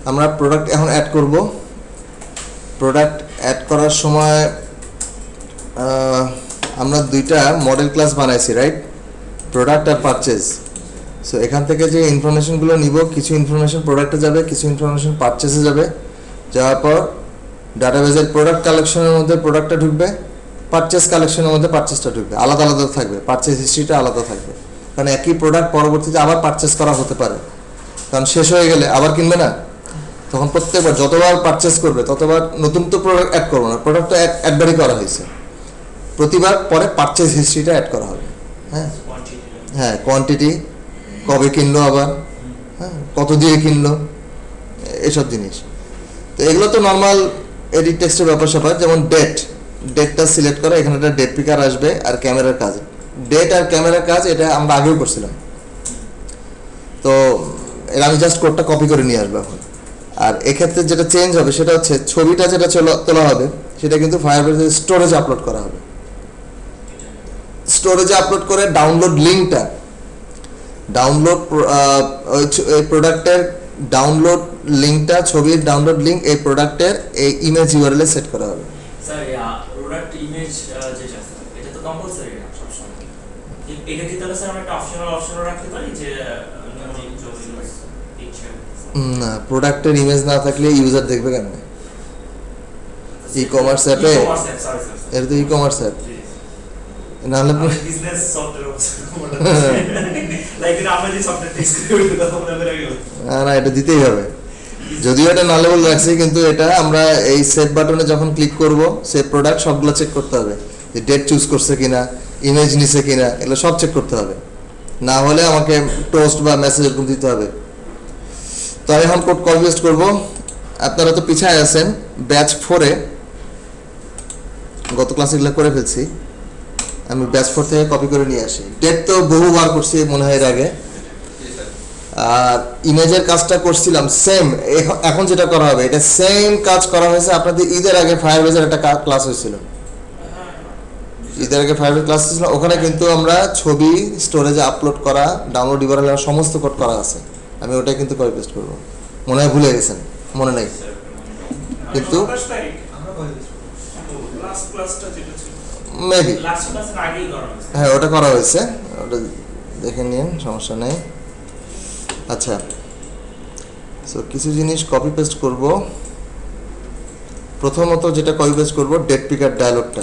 আমরা প্রোডাক্ট এখন অ্যাড করব। প্রোডাক্ট অ্যাড করার সময় আমরা দুইটা মডেল ক্লাস বানাইছি, রাইট? প্রোডাক্ট আর পারচেজ। সো এখান থেকে যে ইনফরমেশনগুলো নিব, কিছু ইনফরমেশন প্রোডাক্টে যাবে, কিছু ইনফরমেশন পারচেজে যাবে। যাওয়ার পর ডাটাবেজের প্রোডাক্ট কালেকশনের মধ্যে প্রোডাক্টটা ঢুকবে, পারচেজ কালেকশনের মধ্যে পারচেজটা ঢুকবে। আলাদা আলাদা থাকবে, পারচেজ হিস্ট্রিটা আলাদা থাকবে, কারণ একই প্রোডাক্ট পরবর্তীতে আবার পারচেজ করা হতে পারে, কারণ শেষ হয়ে গেলে আবার কিনবে না। তখন প্রত্যেকবার যতবার পারচেজ করবে ততবার নতুন তো প্রোডাক্ট অ্যাড করবো না, প্রোডাক্ট তো একবারই করা হয়েছে, প্রতিবার পরে পারচেজ হিস্ট্রিটা অ্যাড করা হবে। হ্যাঁ, কোয়ান্টিটি, কবে কিনলো, আবার হ্যাঁ কত দিয়ে কিনলো, এসব জিনিস। তো এগুলো তো নর্মাল এডিট টেক্সটের ব্যাপার স্যাপার। যেমন ডেটটা সিলেক্ট করা, এখানে একটা ডেট পিকার আসবে, আর ক্যামেরার কাজ, ডেট আর ক্যামেরার কাজ এটা আমরা আগেও করছিলাম। তো এর আমি জাস্ট কোডটা কপি করে নিয়ে আসবো এখন। আর এক্ষেত্রে যেটা চেঞ্জ হবে সেটা হচ্ছে ছবিটা যেটা তোলা হবে সেটা কিন্তু ফায়ারবেজের স্টোরেজে আপলোড করা হবে। স্টোরেজে আপলোড করে ডাউনলোড লিঙ্কটা, ওই প্রোডাক্টের ডাউনলোড লিঙ্কটা, ছবির ডাউনলোড লিঙ্ক এই প্রোডাক্টের এই ইমেজ ইউআরএল এ সেট করা হবে। স্যার প্রোডাক্ট ইমেজ যেটা এটা তো কম্পালসরি না সব সময়। এটা কি তাহলে স্যার আমরা একটা অপশন রাখতে পারি যে না, প্রোডাক্টের ইমেজ না থাকলে ইউজার দেখবে কেন? ই কমার্স অ্যাপে, এর তো ই কমার্স অ্যাপ, নাহলে বিজনেস সফটওয়্যার লাইক আমরা যে সফটওয়্যার ডিসক্রিপ্ট কথা বলে না, এটা দিতেই হবে। যদিও এটা নালেবল রাখছি, কিন্তু এটা আমরা এই সেভ বাটনে যখন ক্লিক করব, সেভ প্রোডাক্ট সবগুলো চেক করতে হবে, যে ডেট চুজ করছে কিনা, ইমেজ নিছে কিনা, এগুলো সব চেক করতে হবে। না হলে আমাকে টোস্ট বা মেসেজ এরকম দিতে হবে। তো আমি এখন কোড কপি পেস্ট করবো। আপনারা তো পিছায় আছেন, ব্যাচ 4-এ গত ক্লাসে এগুলো করে ফেলছি। আমি ব্যাচ 4 থেকে কপি করে নিয়ে আসি। ডেট তো বহুবার করছি মনে হয় এর আগে, আর ইমেজের কাজটা করছিলাম সেম। এখন যেটা করা হবে এটা সেম কাজ করা হয়েছে আপনাদের ঈদের আগে ফায়ারবেজের একটা ক্লাস হয়েছিল। ঈদের আগে ফায়ারবেজ ক্লাস হয়েছিল, ওখানে কিন্তু আমরা ছবি স্টোরেজে আপলোড করা, ডাউনলোড ইউআরএল সমস্ত কোড করা আছে। আমি ওটাই কিন্তু কপি পেস্ট করবো। মনে হয় ভুলে গেছেন, মনে নেই কিন্তু মেবি, হ্যাঁ ওটা করা হয়েছে, ওটা দেখে নিন, সমস্যা নেই। আচ্ছা, সো কিছু জিনিস কপি পেস্ট করব। প্রথমত যেটা কপি পেস্ট করব, ডেট পিকার ডায়ালগটা,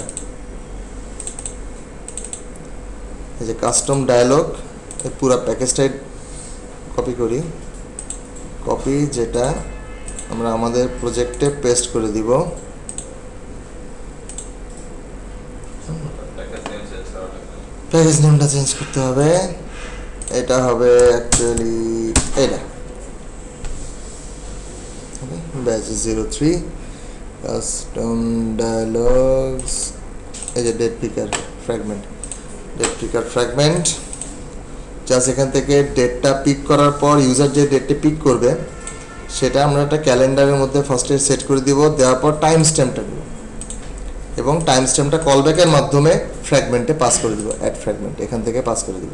এই যে কাস্টম ডায়ালগ, এই পুরো প্যাকেজটাই কপি করি। কপি, যেটা আমরা আমাদের প্রজেক্টে পেস্ট করে দিব। প্যাকেজ নেমটা চেঞ্জ করতে হবে, এটা হবে অ্যাকচুয়ালি এটা ব্যাচ 03 কাস্টম ডায়ালগস, এই যে ডেট পিকার ফ্র্যাগমেন্ট। জাস্ট এখান থেকে ডেটটা পিক করার পর ইউজার যে ডেটটা পিক করবে সেটা আমরা একটা ক্যালেন্ডারের মধ্যে ফার্স্টে সেট করে দিব। দেওয়ার পর টাইম স্ট্যাম্পটা দেব, এবং টাইম স্ট্যাম্পটা কলব্যাকের মাধ্যমে ফ্র্যাগমেন্টে পাস করে দিব, অ্যাড ফ্র্যাগমেন্ট এখান থেকে পাস করে দিব।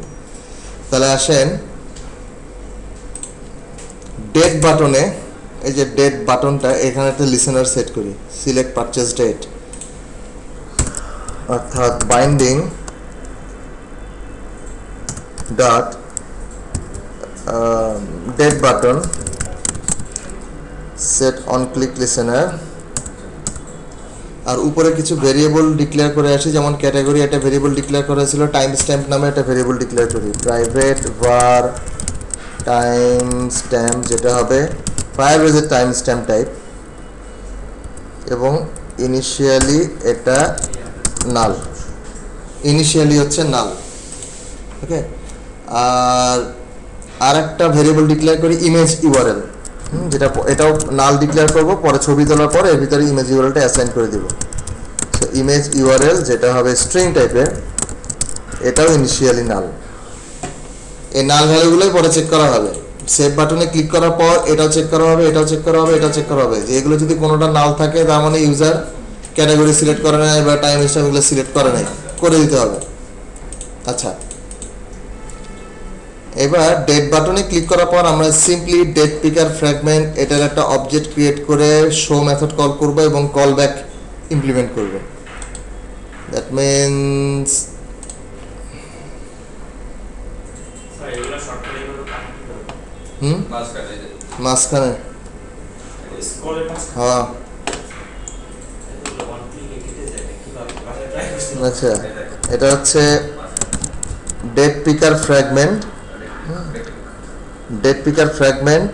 তাহলে আসেন ডেট বাটনে, এই যে ডেট বাটনটা, এখানে একটা লিসেনার সেট করি, সিলেক্ট পারচেজ ডেট, অর্থাৎ binding dot date button set on click listener. আর উপরে কিছু ভেরিয়েবল ডিক্লেয়ার করে আসি, যেমন ক্যাটাগরি একটা ভেরিয়েবল ডিক্লেয়ার করা ছিল, টাইম স্ট্যাম্প নামে একটা ভেরিয়েবল ডিক্লেয়ার করি, প্রাইভেট var টাইম স্ট্যাম্প, যেটা হবে ফায়ারবেজের টাইম স্ট্যাম্প টাইপ, এবং ইনিশিয়ালি এটা নাল, ইনিশিয়ালি হচ্ছে নাল। ওকে, আর একটা ভেরিয়েবল ডিক্লেয়ার করি ইমেজ ইউআরএল, যেটা এটাও নাল ডিক্লেয়ার করব, পরে ছবি তোলার পরে এর ভিতরে ইমেজ ইউআরএলটা অ্যাসাইন করে দিব। সো ইমেজ ইউআরএল যেটা হবে স্ট্রিং টাইপের, এটাও ইনিশিয়ালি নাল। এই নাল ভ্যালুগুলোই পরে চেক করা হবে। সেভ বাটনে ক্লিক করার পর এটাও চেক করা হবে, এটাও চেক করা হবে, এটাও চেক করা হবে। যে এগুলো যদি কোনোটা নাল থাকে তার মানে ইউজার ক্যাটাগরি সিলেক্ট করে নাই বা টাইম স্ট্যাম্প এগুলো সিলেক্ট করে নাই, করে দিতে হবে। আচ্ছা, এবার ডেট বাটনে ক্লিক করার পর আমরা সিম্পলি ডেট পিকার ফ্র্যাগমেন্ট এটার একটা অবজেক্ট ক্রিয়েট করে শো মেথড কল করব এবং কল ব্যাক ইমপ্লিমেন্ট করব। দ্যাট মিনস স্যার এগুলো শর্টকাট এইভাবে কানেক্ট করতে মাঝখানে স্ক্রলের মাঝখানে হ্যাঁ এগুলো ওয়ান ক্লিকে কেটে যায় কিভাবে বাসায় ট্রাই করতে আচ্ছা এটা হচ্ছে ডেট পিকার ফ্র্যাগমেন্ট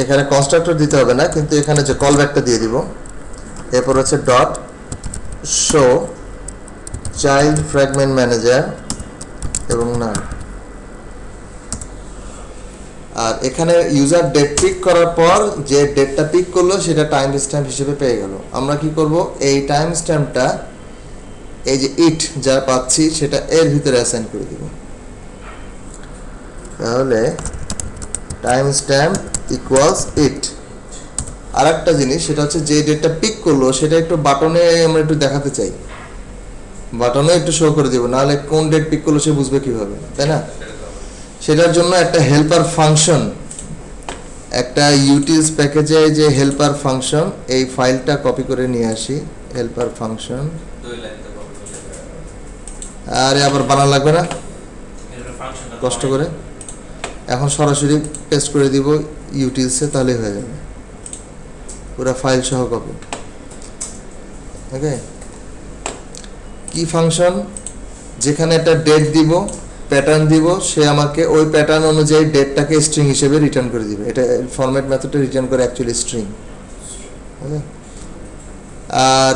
এখানে কনস্ট্রাক্টর দিতে হবে না, কিন্তু এখানে যে কল ব্যাকটা দিয়ে দিব। এরপর হচ্ছে dot show child fragment manager এবং নাম। আর এখানে ইউজার ডেট পিক করার পর যে ডেটটা পিক করলো সেটা টাইম স্ট্যাম্প হিসেবে পেয়ে গেল। আমরা কি করব, এই টাইম স্ট্যাম্পটা এই যে ইট যা পাচ্ছি সেটা এর ভিতরে অ্যাসাইন করে দিব। তাহলে টাইম স্ট্যাম্প ইকুয়ালস ইট। আর একটা জিনিস সেটা হচ্ছে যে ডেটটা পিক করলো সেটা একটু বাটনে আমরা একটু দেখাতে চাই, বাটনে একটু শো করে দিব, নাহলে কোন ডেট পিক করলো সে বুঝবে কিভাবে, তাই না? সেটার জন্য একটা হেল্পার ফাংশন, একটা ইউটিলস প্যাকেজে যে হেল্পার ফাংশন, এই ফাইলটা কপি করে নিয়ে আসি। হেল্পার ফাংশন আরে আবার বানান লাগবে না কষ্ট করে, এখন সরাসরি পেস্ট করে দিব ইউটিলসে, তাহলে হয়ে যাবে পুরো ফাইল সহ কপি। ওকে, কি ফাংশন, যেখানে একটা ডেট দিব, প্যাটার্ন দিব, সে আমাকে ওই প্যাটার্ন অনুযায়ী ডেটটাকে স্ট্রিং হিসেবে রিটার্ন করে দিবে। এটা ফরম্যাট মেথডে রিটার্ন করে অ্যাকচুয়ালি স্ট্রিং। ওকে, আর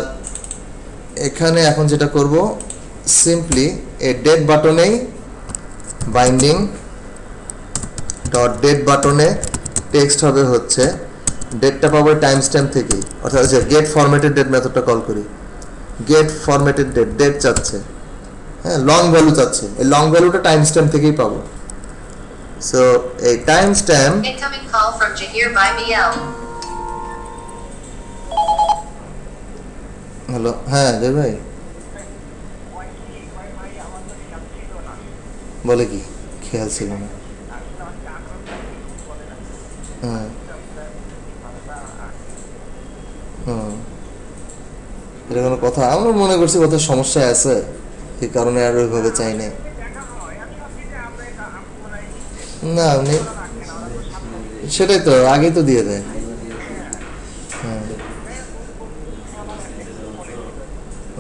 এখানে এখন যেটা করব, সিম্পলি এই ডেট বাটনেই বাইন্ডিং ডট ডেট বাটনে টেক্সট হবে হচ্ছে ডেটটা পাবো টাইম স্ট্যাম্প থেকেই, অর্থাৎ গেট ফরম্যাটেড ডেট মেথডটা কল করি। গেট ফরম্যাটেড ডেট চাচ্ছে, হ্যাঁ লং ভ্যালু চাচ্ছে, এই লং ভ্যালুটা টাইম স্ট্যাম্প থেকেই পাবো। সো এই time stamp Incoming call from Jahir by BL. Hello, হ্যাঁ জয় ভাই বলে কি খেয়াল ছিল না। হ্যাঁ হুম, এটা কোনো কথা, আমরা মনে করছি কোথাও সমস্যা আছে, এই কারণে আর ওইভাবে চাই না। না আপনি সেটাই তো আগেই তো দিয়ে দেয়। হ্যাঁ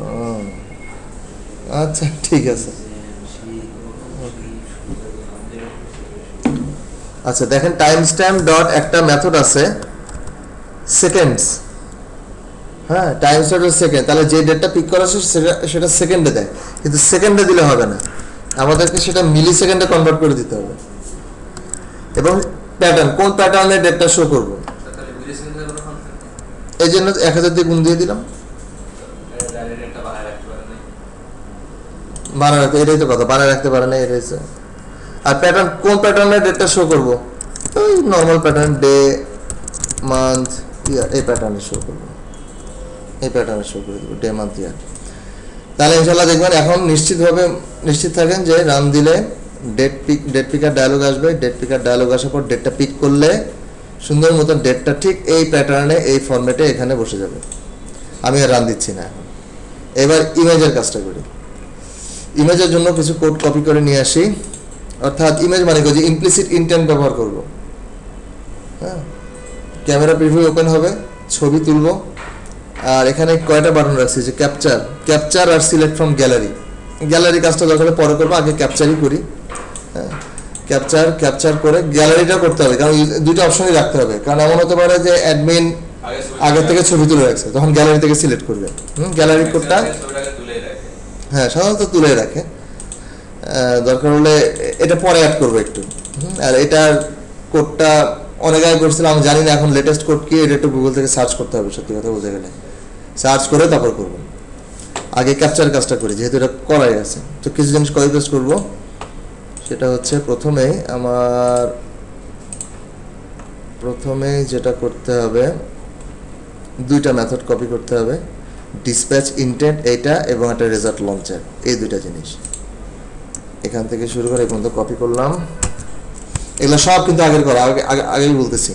ও, আচ্ছা ঠিক আছে। আচ্ছা দেখেন, টাইম স্ট্যাম্প ডট একটা মেথড আছে সেকেন্ডস, হ্যাঁ টাইম স্ট্যাম্প সেকেন্ড, তাহলে যে ডেটটা পিক করা আছে সেটা সেকেন্ডে দেয়, কিন্তু সেকেন্ডে দিলে হবে না, আমাদেরকে সেটা মিলি সেকেন্ডে কনভার্ট করে দিতে হবে। এবং প্যাটার্ন, কোন প্যাটার্নের ডেটটা শো করব, এই জন্য 1000 দিয়ে গুণ দিয়ে দিলাম। বানায় রাখতে, এটাই তো কথা, বানায় রাখতে পারে না, এটাই। আর প্যাটার্ন, কোন প্যাটার্নের ডেটটা শো করব, ওই নর্মাল প্যাটার্ন, ডে মান্থ ইয়ার, এই প্যাটার্নে শো করব, এই প্যাটার্নে শো করে দেবো ডে মান্থ ইয়ার। তাহলে ইনশাল্লাহ দেখবেন এখন নিশ্চিত থাকেন যে রান দিলে ডেট পিকার ডায়ালগ আসবে। ডেট পিকার ডায়ালগ আসার পর ডেটটা পিক করলে সুন্দর মতন ডেটটা ঠিক এই প্যাটার্নে এই ফরম্যাটে এখানে বসে যাবে। আমি আর রান দিচ্ছি না এখন। এবার ইমেজের কাজটা করি। ইমেজের জন্য কিছু কোড কপি করে নিয়ে আসি, অর্থাৎ ইমেজ মানে কি, যে ইমপ্লিসিট ইন্টেন্ট ব্যবহার করব। হ্যাঁ, ক্যামেরা প্রিভিউ ওপেন হবে, ছবি তুলব, আর এখানে কয়টা বাটন রাখছি, যে ক্যাপচার আর সিলেক্ট ফ্রম গ্যালারি কাজটা দরকার পরে করবো, আগে ক্যাপচারই করি। হ্যাঁ, ক্যাপচার করে গ্যালারিটা করতে হবে, কারণ দুইটা অপশনই রাখতে হবে, কারণ এমন হতে পারে যে অ্যাডমিন আগে থেকে ছবি তুলে রাখছে, তখন গ্যালারি থেকে সিলেক্ট করবে। গ্যালারি কোডটা হ্যাঁ সাধারণত তুলে রাখে, দরকার হলে এটা পরে অ্যাড করবো একটু। আর এটার কোডটা অনেক আগে করছিলাম, আমি জানি না এখন লেটেস্ট কোড কি, এটা একটু গুগল থেকে সার্চ করতে হবে, সত্যি কথা বলতে গেলে সার্চ করে তারপর করবো। আগে ক্যাপচার কাজটা করি, যেহেতু এটা করাই আছে। তো কিছু জিনিস কপি পেস্ট করবো, সেটা হচ্ছে প্রথমে যেটা করতে হবে, দুইটা মেথড কপি করতে হবে, ডিসপ্যাচ ইন্টেন্ট এইটা এবং একটা রেজাল্ট লঞ্চার, এই দুইটা জিনিস। এখান থেকে শুরু করে এই পর্যন্ত কপি করলাম। এগুলো সব কিন্তু আগের করা, আগেই বলতেছি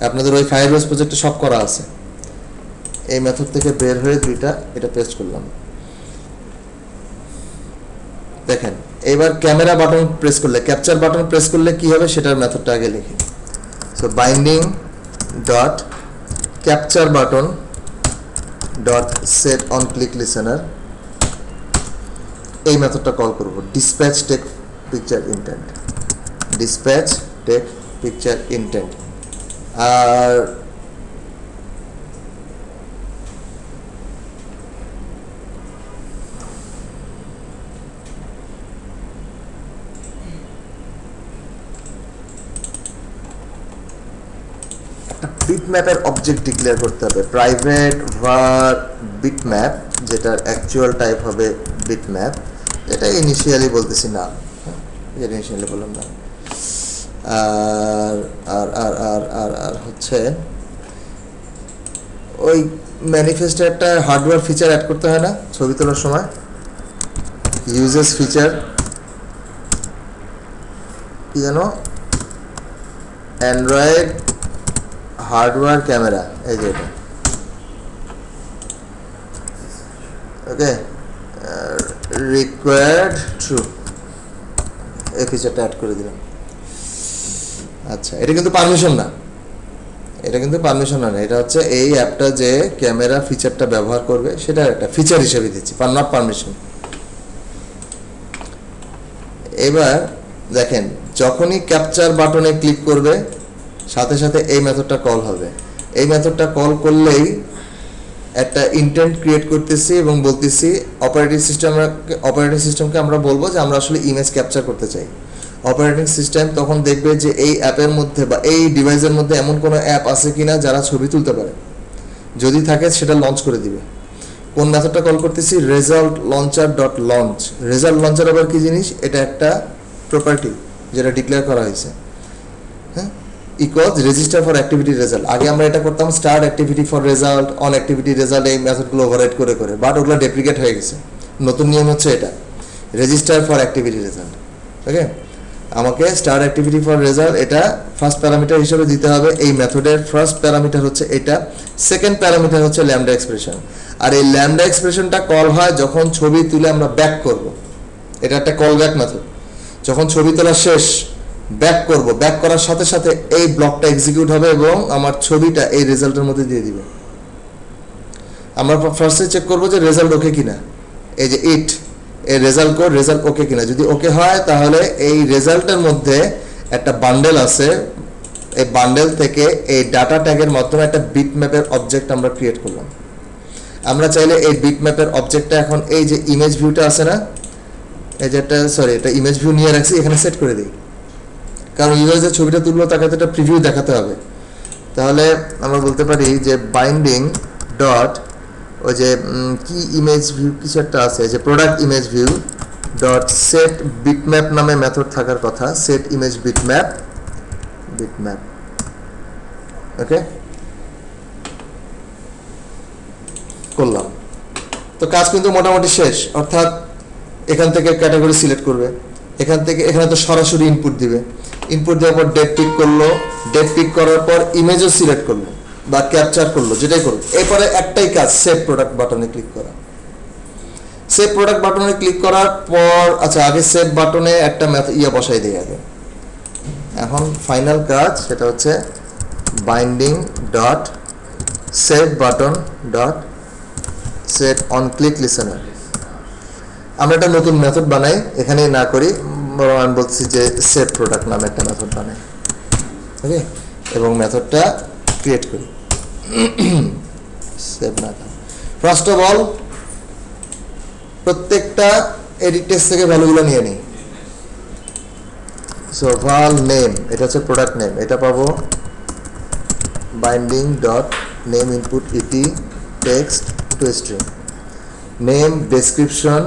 আপনাদের ওই ফায়ারবেস প্রজেক্টে সব করা আছে। এই মেথড থেকে বের হয়ে দুইটা এটা পেস্ট করলাম। দেখেন এবার ক্যামেরা বাটন প্রেস করলে, ক্যাপচার বাটন প্রেস করলে কি হবে সেটার মেথডটা আগে লিখি। So binding dot capture button dot set on click listener, এই মেথডটা কল করব। Dispatch take picture intent, dispatch take picture intent. আর বিটম্যাপের অবজেক্ট ডিক্লেয়ার করতে হবে, প্রাইভেট var bitmap, যেটার অ্যাকচুয়াল টাইপ হবে bitmap। এটা ইনিশিয়ালি বলতেছি না, যেটা ইনিশিয়ালি বললাম না। আর আর আর আর আর আর হচ্ছে ওই ম্যানিফেস্টে একটা হার্ডওয়্যার ফিচার অ্যাড করতে হয় না ছবি তোলার সময়, ইউজেস ফিচার কি জানো, অ্যান্ড্রয়েড হার্ডওয়্যার ক্যামেরা, এই যে এটা, ওকে, রিকোয়ার্ড ট্রু, এই ফিচারটা অ্যাড করে দিলাম। আচ্ছা, এটা কিন্তু পারমিশন না, এটা কিন্তু পারমিশন না, এটা হচ্ছে এই অ্যাপটা যে ক্যামেরা ফিচারটা ব্যবহার করবে সেটা একটা ফিচার হিসেবে দিচ্ছি, নট পারমিশন। এবার দেখেন যখনই ক্যাপচার বাটনে ক্লিক করবে সাথে সাথে এই মেথডটা কল হবে। এই মেথডটা কল করলেই একটা ইন্টেন্ট ক্রিয়েট করতেছি এবং বলতেছি অপারেটিং সিস্টেমকে আমরা বলবো যে আমরা আসলে ইমেজ ক্যাপচার করতে চাই। অপারেটিং সিস্টেম তখন দেখবে যে এই অ্যাপের মধ্যে বা এই ডিভাইসের মধ্যে এমন কোনো অ্যাপ আছে কিনা যারা ছবি তুলতে পারে, যদি থাকে সেটা লঞ্চ করে দিবে। কোন মেথডটা কল করতেছি, result launcher dot launch. Result launcher আবার কি জিনিস, এটা একটা প্রপার্টি যেটা ডিক্লেয়ার করা হয়েছে, হ্যাঁ, equals register for activity result. আগে আমরা এটা করতাম start activity for result, on activity result, এই মেথডগুলো ওভাররাইড করে করে, বাট ওগুলো ডেপ্রিকেট হয়ে গেছে। নতুন নিয়ম হচ্ছে এটা রেজিস্টার ফর অ্যাক্টিভিটি রেজাল্ট। ওকে, আমাকে স্টার অ্যাক্টিভিটি ফর রেজাল্ট এটা ফার্স্ট প্যারামিটার হিসেবে দিতে হবে। এই মেথডের ফার্স্ট প্যারামিটার হচ্ছে এটা, সেকেন্ড প্যারামিটার হচ্ছে ল্যামডা এক্সপ্রেশন। আর এই ল্যামডা এক্সপ্রেশনটা কল হয় যখন ছবি তুলে আমরা ব্যাক করব, এটা একটা কল ব্যাক মেথড। যখন ছবি তোলা শেষ ব্যাক করব, ব্যাক করার সাথে সাথে এই ব্লকটা এক্সিকিউট হবে এবং আমার ছবিটা এই রেজাল্টের মধ্যে দিয়ে দিবে। আমরা ফার্স্টে চেক করব যে রেজাল্ট ওকে কিনা, এই যে ইট এই রেজাল্ট কোড, রেজাল্ট ওকে কিনা। যদি ওকে হয় তাহলে এই রেজাল্টের মধ্যে একটা বান্ডেল আছে, এই বান্ডেল থেকে এই ডাটা ট্যাগের মাধ্যমে একটা বিটম্যাপের অবজেক্ট আমরা ক্রিয়েট করলাম। আমরা চাইলে এই বিটম্যাপের অবজেক্টটা এখন এই যে ইমেজ ভিউটা আছে না, এই যে এটা ইমেজ ভিউ নিয়ে রাখছি, এখানে সেট করে দিই। কারণ ইউজার যে ছবিটা তুললো তাকে তো একটা প্রিভিউ দেখাতে হবে। তাহলে আমরা বলতে পারি যে বাইন্ডিং ডট ওই যে কি ইমেজ ভিউ কিছু একটা আছে, যে product image view dot set bitmap নামে মেথড থাকার কথা, সেট ইমেজ বিটম্যাপ, ওকে করলাম। তো কাজ কিন্তু মোটামুটি শেষ, অর্থাৎ এখান থেকে ক্যাটাগরি সিলেক্ট করবে, এখান থেকে এখানে তো সরাসরি ইনপুট দিবে, ইনপুট দেওয়ার পর ডেট পিক করলো, ডেট পিক করার পর ইমেজও সিলেক্ট করলো বা ক্যাপচার করলো, যেটাই করুক। এরপরে একটাই কাজ, সেভ প্রোডাক্ট বাটনে ক্লিক করা। সেভ প্রোডাক্ট বাটনে ক্লিক করার পর আচ্ছা আগে সেভ বাটনে একটা বসাই দিই আগে। এখন ফাইনাল কাজ সেটা হচ্ছে binding dot save button dot set on click listener. আমরা একটা নতুন মেথড বানাই, এখানেই না করি, বরং আমি বলছি যে সেভ প্রোডাক্ট নামে একটা মেথড বানাই, ওকে, এবং মেথডটা ক্রিয়েট করি। সেভ না, ফার্স্ট অফ অল প্রত্যেকটা এডিট টেক্সট থেকে ভ্যালুগুলো নিয়ে নিই। সো ভাল নেম, এটা হচ্ছে প্রোডাক্ট নেম, এটা পাবো binding dot name input ET text to string, name description,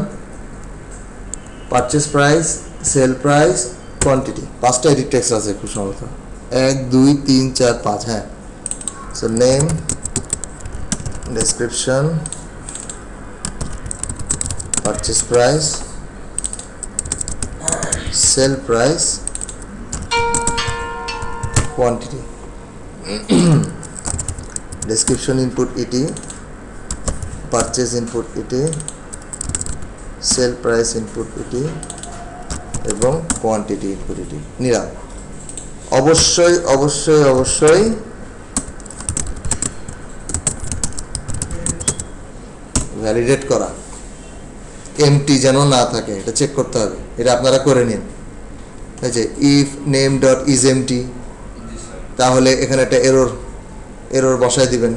purchase price, sell price, quantity. 5টা এডিট টেক্সট আছে খুব সম্ভবত, 1 2 3 4 5, হ্যাঁ। So name description, purchase price, sell price quantity, description input ET, purchase input ET, sell price input ET এবং quantity input ইটি নিলাম। অবশ্যই অবশ্যই অবশ্যই ভ্যালিডেট করা, এমটি যেন না থাকে এটা চেক করতে হবে, এটা আপনারা করে নিন। এই যে if name dot is empty, তাহলে এখানে একটা এরর বসায় দিবেন,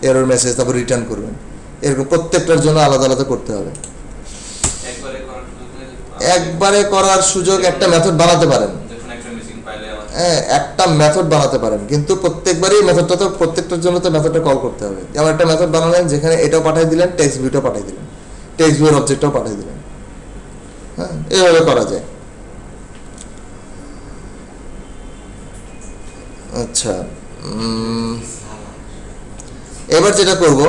এরর মেসেজ, তারপর রিটার্ন করবেন। এরকম প্রত্যেকটার জন্য আলাদা আলাদা করতে হবে। একবারে করার সুযোগ একটা মেথড বানাতে পারেন, হ্যাঁ একটা মেথড বানাতে পারেন, কিন্তু প্রত্যেকবারই মেথডটা তো প্রত্যেকটার জন্য তো মেথডটা কল করতে হবে। যেমন একটা মেথড বানালেন যেখানে এটাও পাঠিয়ে দিলেন, টেক্সট ভিউটাও পাঠিয়ে দিলেন, টেক্সট ভিউর অবজেক্টটাও পাঠিয়ে দিলেন, হ্যাঁ এইভাবে করা যায়। আচ্ছা, এবার যেটা করব,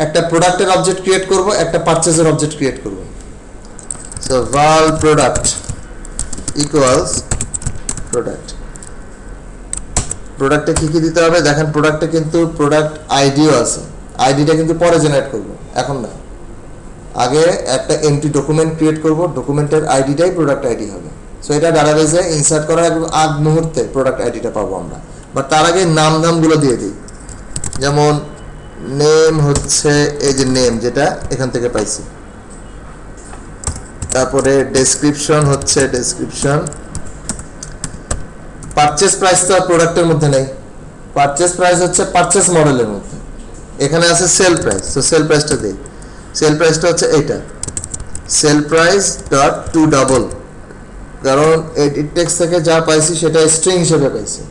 একটা প্রোডাক্টের অবজেক্ট ক্রিয়েট করব, একটা পারচেজের অবজেক্ট ক্রিয়েট করব। So val product equals product, প্রোডাক্টে কি কি দিতে হবে দেখেন। প্রোডাক্টে কিন্তু প্রোডাক্ট আইডিও আছে, আইডিটা কিন্তু পরে জেনারেট করব, এখন না। আগে একটা এমটি ডকুমেন্ট ক্রিয়েট করব, ডকুমেন্টের আইডিটাই প্রোডাক্ট আইডি হবে। সো এটা ডাটাবেসে ইনসার্ট করার আগ মুহূর্তে প্রোডাক্ট আইডিটা পাবো আমরা, বাট তার আগে নামগুলো দিয়ে দিই। যেমন নেম হচ্ছে এই যে নেম, যেটা এখান থেকে পাইছি। তারপরে ডেসক্রিপশন হচ্ছে ডেসক্রিপশন। পারচেজ প্রাইস তো প্রোডাক্টের মধ্যে নেই, পারচেজ প্রাইস হচ্ছে পারচেজ মডেলের মধ্যে, এখানে আছে সেল প্রাইস। তো সেল প্রাইসটা দিই, সেল প্রাইসটা হচ্ছে এইটা, sell price dot to double, কারণ এডিট টেক্সট থেকে যা পাইছি সেটা স্ট্রিং হিসেবে পাইছি,